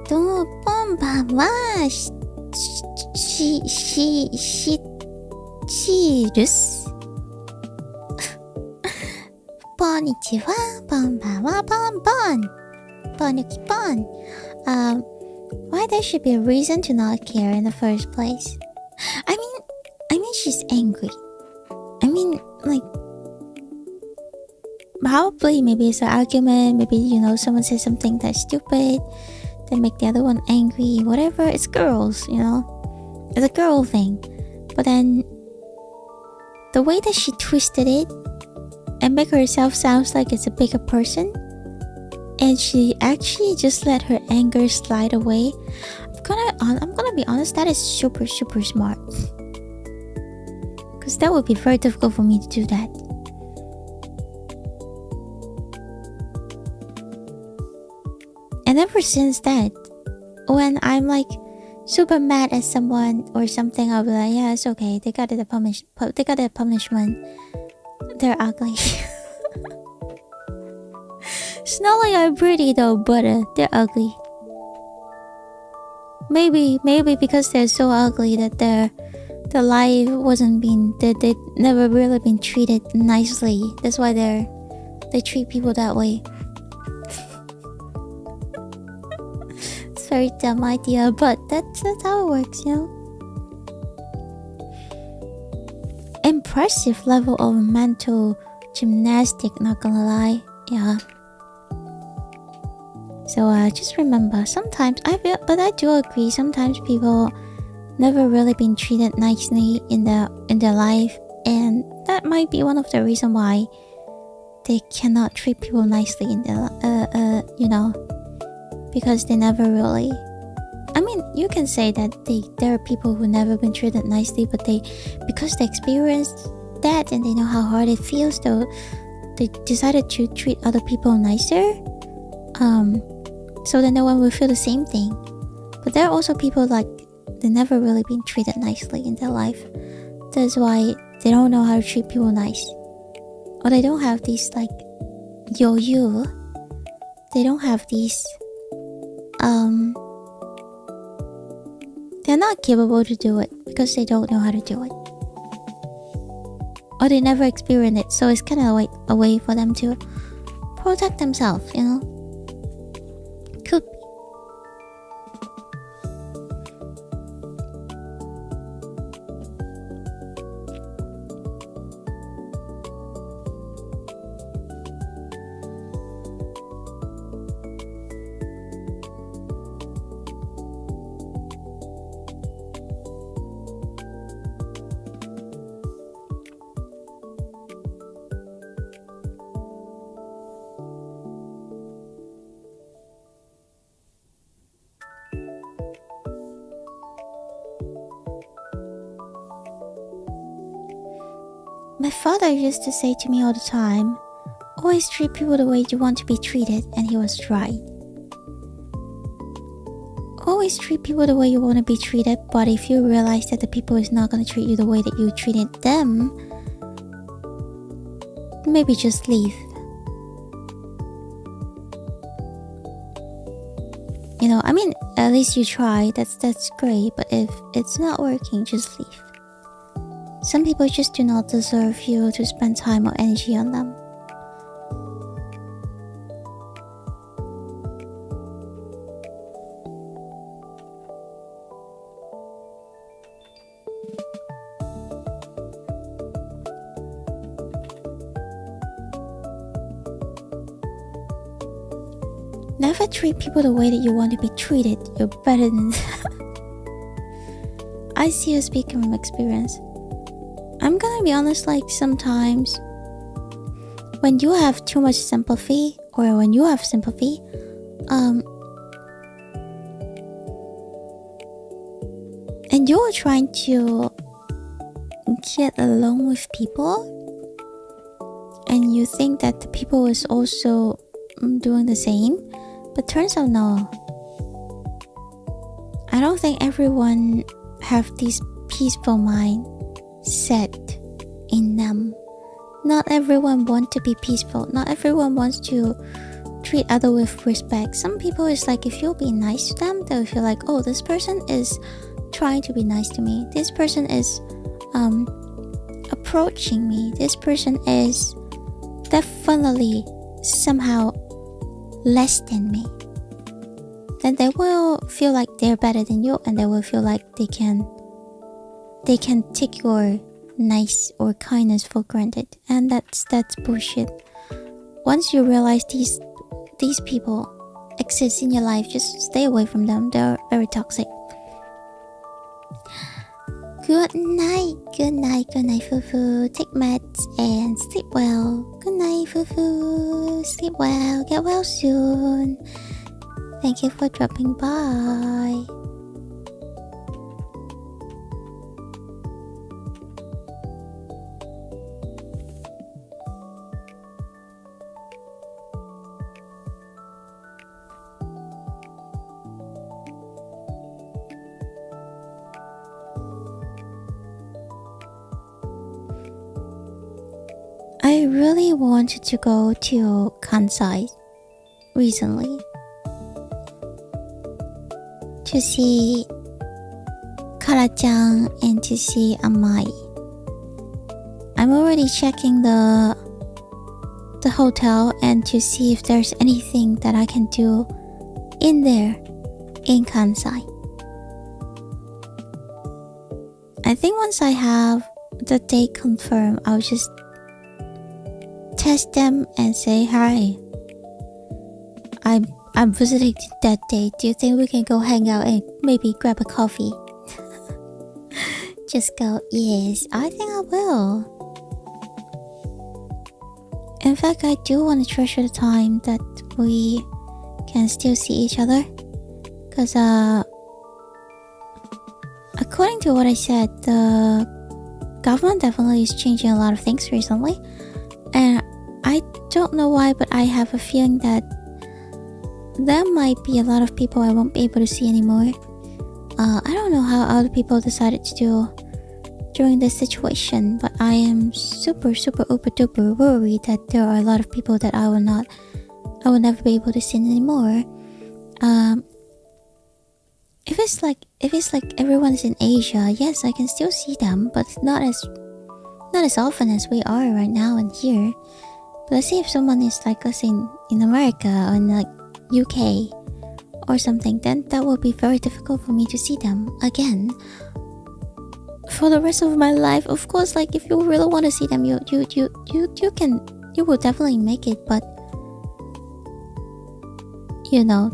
ポンバンは、シールスこんにちは、ポンバンはポンポン。ポニョキポン。Why there should be a reason to not care in the first place? I mean she's angry. I mean, like, probably maybe it's an argument, maybe, someone says something that's stupid, that make the other one angry, whatever. It's girls, It's a girl thing. But then, the way that she twisted it, and make herself sounds like it's a bigger person, and she actually just let her anger slide away. I'm gonna be honest, that is super smart. Because that would be very difficult for me to do that. And ever since that, when I'm like super mad at someone or something, I'll be like, yeah, it's okay. They got the punishment. They're ugly. It's not like I'm pretty though, but they're ugly. Maybe because they're so ugly that their life wasn't been, that they never really been treated nicely. That's why they treat people that way. It's a very dumb idea, but that's how it works, Impressive level of mental gymnastic, not gonna lie. Yeah. So just remember, sometimes I do agree, sometimes people never really been treated nicely in their life, and that might be one of the reasons why they cannot treat people nicely in their because they never really, I mean, you can say that there are people who never been treated nicely, but because they experienced that and they know how hard it feels, though they decided to treat other people nicer, so that no one will feel the same thing. But there are also people like they never really been treated nicely in their life. That's why they don't know how to treat people nice, or they don't have these like yo. They don't have these they're not capable to do it because they don't know how to do it, or they never experienced it, so it's kind of like a way for them to protect themselves, Could be. My father used to say to me all the time, always treat people the way you want to be treated, and he was right. Always treat people the way you want to be treated, but if you realize that the people is not going to treat you the way that you treated them, maybe just leave. I mean, at least you try, that's great, but if it's not working, just leave. Some people just do not deserve you to spend time or energy on them. Never treat people the way that you want to be treated. You're better than I see you speaking from experience. I'm gonna be honest, like sometimes when you have too much sympathy, or when you have sympathy, and you're trying to get along with people, and you think that the people is also doing the same, but turns out no. I don't think everyone have this peaceful mind set in them. Not everyone wants to be peaceful. Not everyone wants to treat others with respect. Some people is like, if you'll be nice to them, they'll feel like, oh, this person is trying to be nice to me. This person is approaching me. This person is definitely somehow less than me. Then they will feel like they're better than you, and they will feel like they can take your nice or kindness for granted, and that's bullshit. Once you realize these people exist in your life, just stay away from them. They're very toxic. Good night, Fufu. Take meds and sleep well. Good night, Fufu. Sleep well. Get well soon. Thank you for dropping by. I really wanted to go to Kansai recently to see Kara-chan and to see Amai. I'm already checking the hotel and to see if there's anything that I can do in there in Kansai. I think once I have the date confirmed, I'll just test them and say, hi, I'm visiting that day. Do you think we can go hang out and maybe grab a coffee? Just go, yes, I think I will. In fact, I do want to treasure the time that we can still see each other. Because according to what I said, the government definitely is changing a lot of things recently. And I don't know why, but I have a feeling that there might be a lot of people I won't be able to see anymore. I don't know how other people decided to do during this situation, but I am super uber duper worried that there are a lot of people that I will never be able to see anymore. If it's like everyone is in Asia, yes, I can still see them, but not as often as we are right now and here. But let's see if someone is like us in America or in like UK or something, then that will be very difficult for me to see them again for the rest of my life. Of course, like if you really want to see them, you will definitely make it, but you know,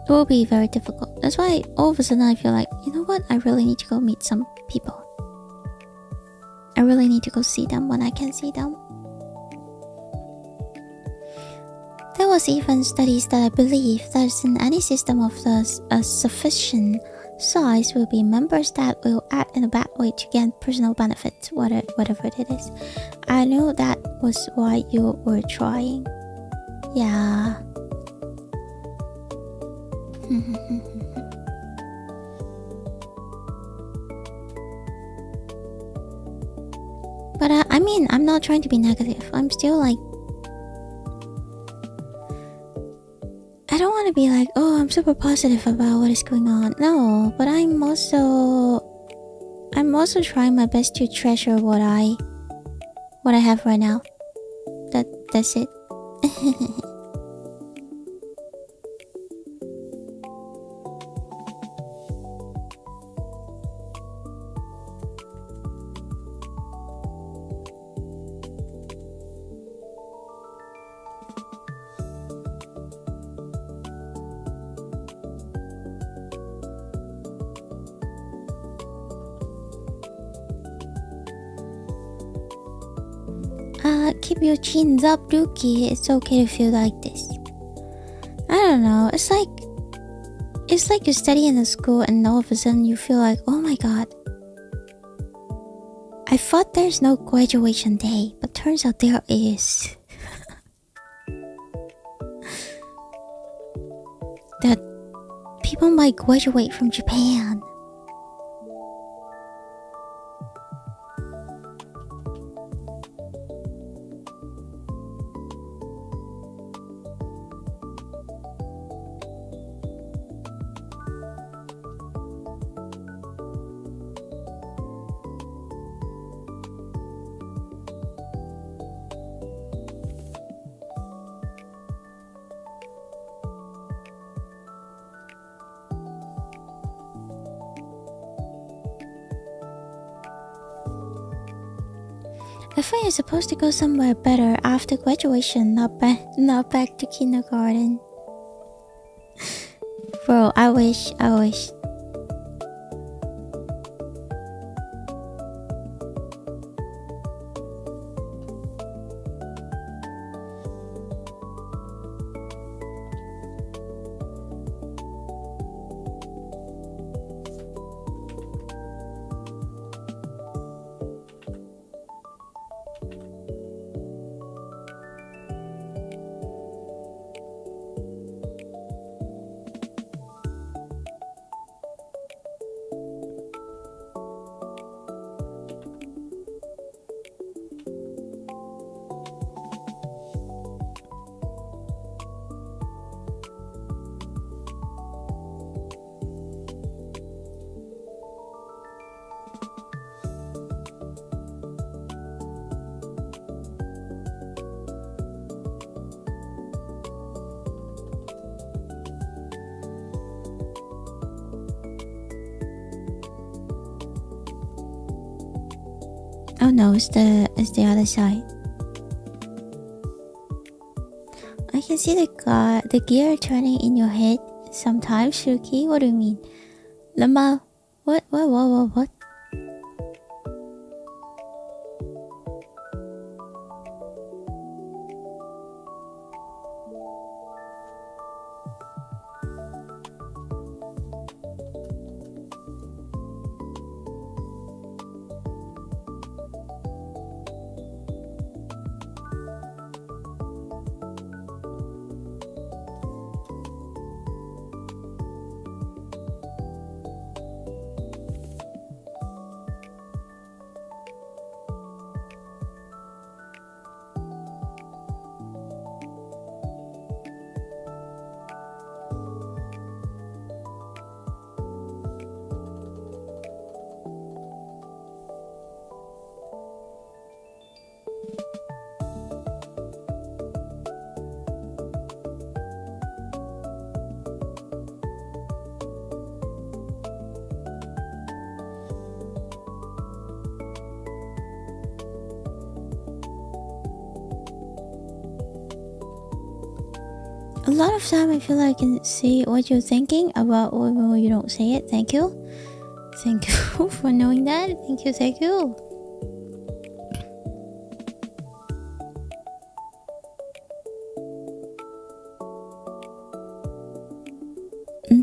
it will be very difficult. That's why all of a sudden I feel like, you know what, I really need to go meet some people. I really need to go see them when I can see them. There was even studies that I believe that in any system of a sufficient size will be members that will act in a bad way to gain personal benefits, whatever it is. I knew that was why you were trying. Yeah. But I mean, I'm not trying to be negative. I'm still like, I don't want to be like, oh, I'm super positive about what is going on. No, but I'm I'm also trying my best to treasure what I have right now. That's it. Keep your chins up, Ruki. It's okay to feel like this. I don't know. It's like you study in a school and all of a sudden you feel like, oh my god. I thought there's no graduation day, but turns out there is. That people might graduate from Japan. I thought you're supposed to go somewhere better after graduation, not back to kindergarten. Bro, I wish. Oh no, it's the other side. I can see the gear turning in your head sometimes, Ruki. What do you mean? Lama, what? A lot of time I feel like I can see what you're thinking about even when you don't say it. Thank you. Thank you for knowing that. Thank you.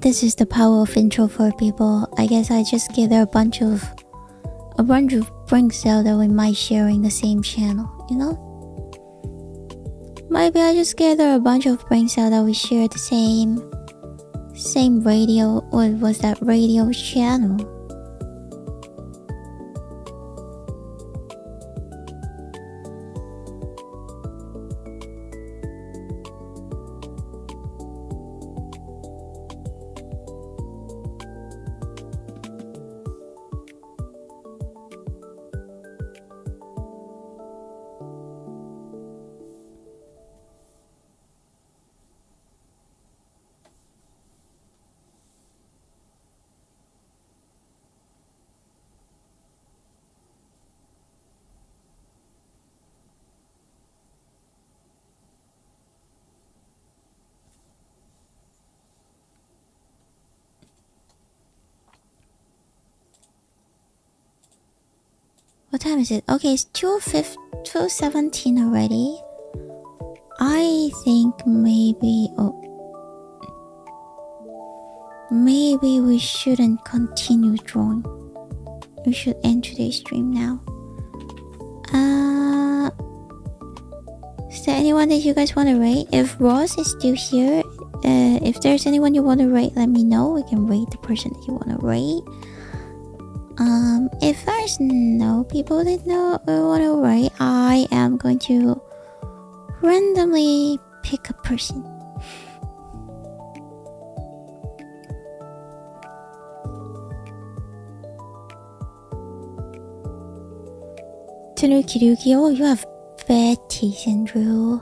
This is the power of introvert people. I guess I just gather a bunch of brain cells that we might share in the same channel, you know? Maybe I just gather a bunch of brain cells that we share the same radio, or was that radio channel? What time is it? Okay, it's 2:17 already. I think maybe we shouldn't continue drawing. We should end today's stream now. Is there anyone that you guys want to rate? If Ross is still here, if there's anyone you want to rate, let me know. We can rate the person that you want to rate. If there's no people that want to rate, I am going to randomly pick a person. Tanuki Ruki, oh, you have bad teeth, Andrew.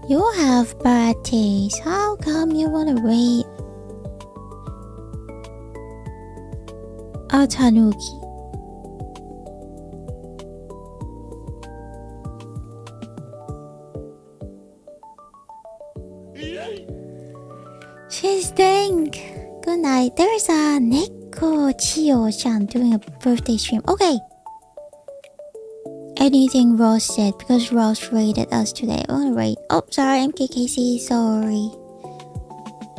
You have bad taste. How come you wanna rate? Tanuki. She's staying. Good night. There's a Neko Chiyo-chan doing a birthday stream. Okay. Anything Ross said, because Ross rated us today. I wanna rate. Oh, sorry, MKKC. Sorry.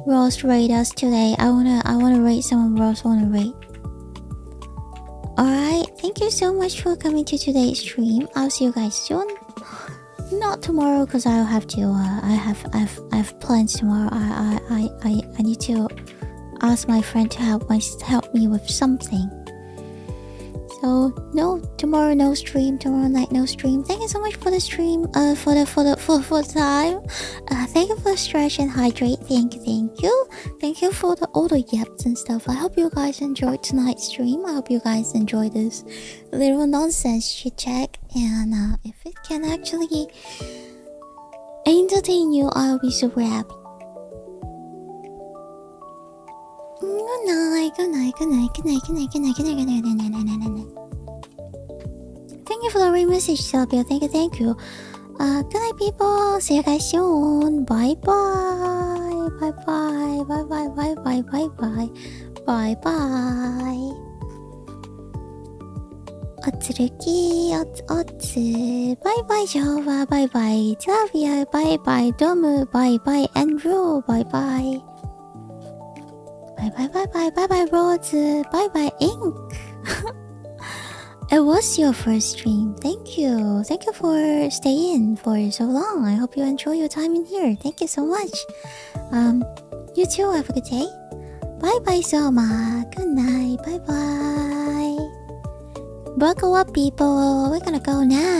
Ross rated us today. I wanna rate someone Ross wanna rate. Alright, thank you so much for coming to today's stream. I'll see you guys soon. Not tomorrow, because I'll have to. I have plans tomorrow. I need to ask my friend to help me with something. So no, tomorrow no stream. Tomorrow night no stream. Thank you so much for the stream. For the time. Thank you for the stretch and hydrate. Thank you. Thank you for all the yaps and stuff. I hope you guys enjoyed tonight's stream. I hope you guys enjoyed this little nonsense chit chat. And if it can actually entertain you, I'll be super happy. Good night. Thank you for the re-message, Sylvia. Thank you. Good night, people. See you guys soon. Bye. Otsuruki, bye, Jova, bye, Sylvia, bye, Domu, bye, Andrew, bye. Bye, Rose, bye, Ink. It was your first stream. Thank you for staying for so long. I hope you enjoy your time in here. Thank you so much. You too, have a good day. Bye, Soma. Good night. Bye. Buckle up, people. We're gonna go now.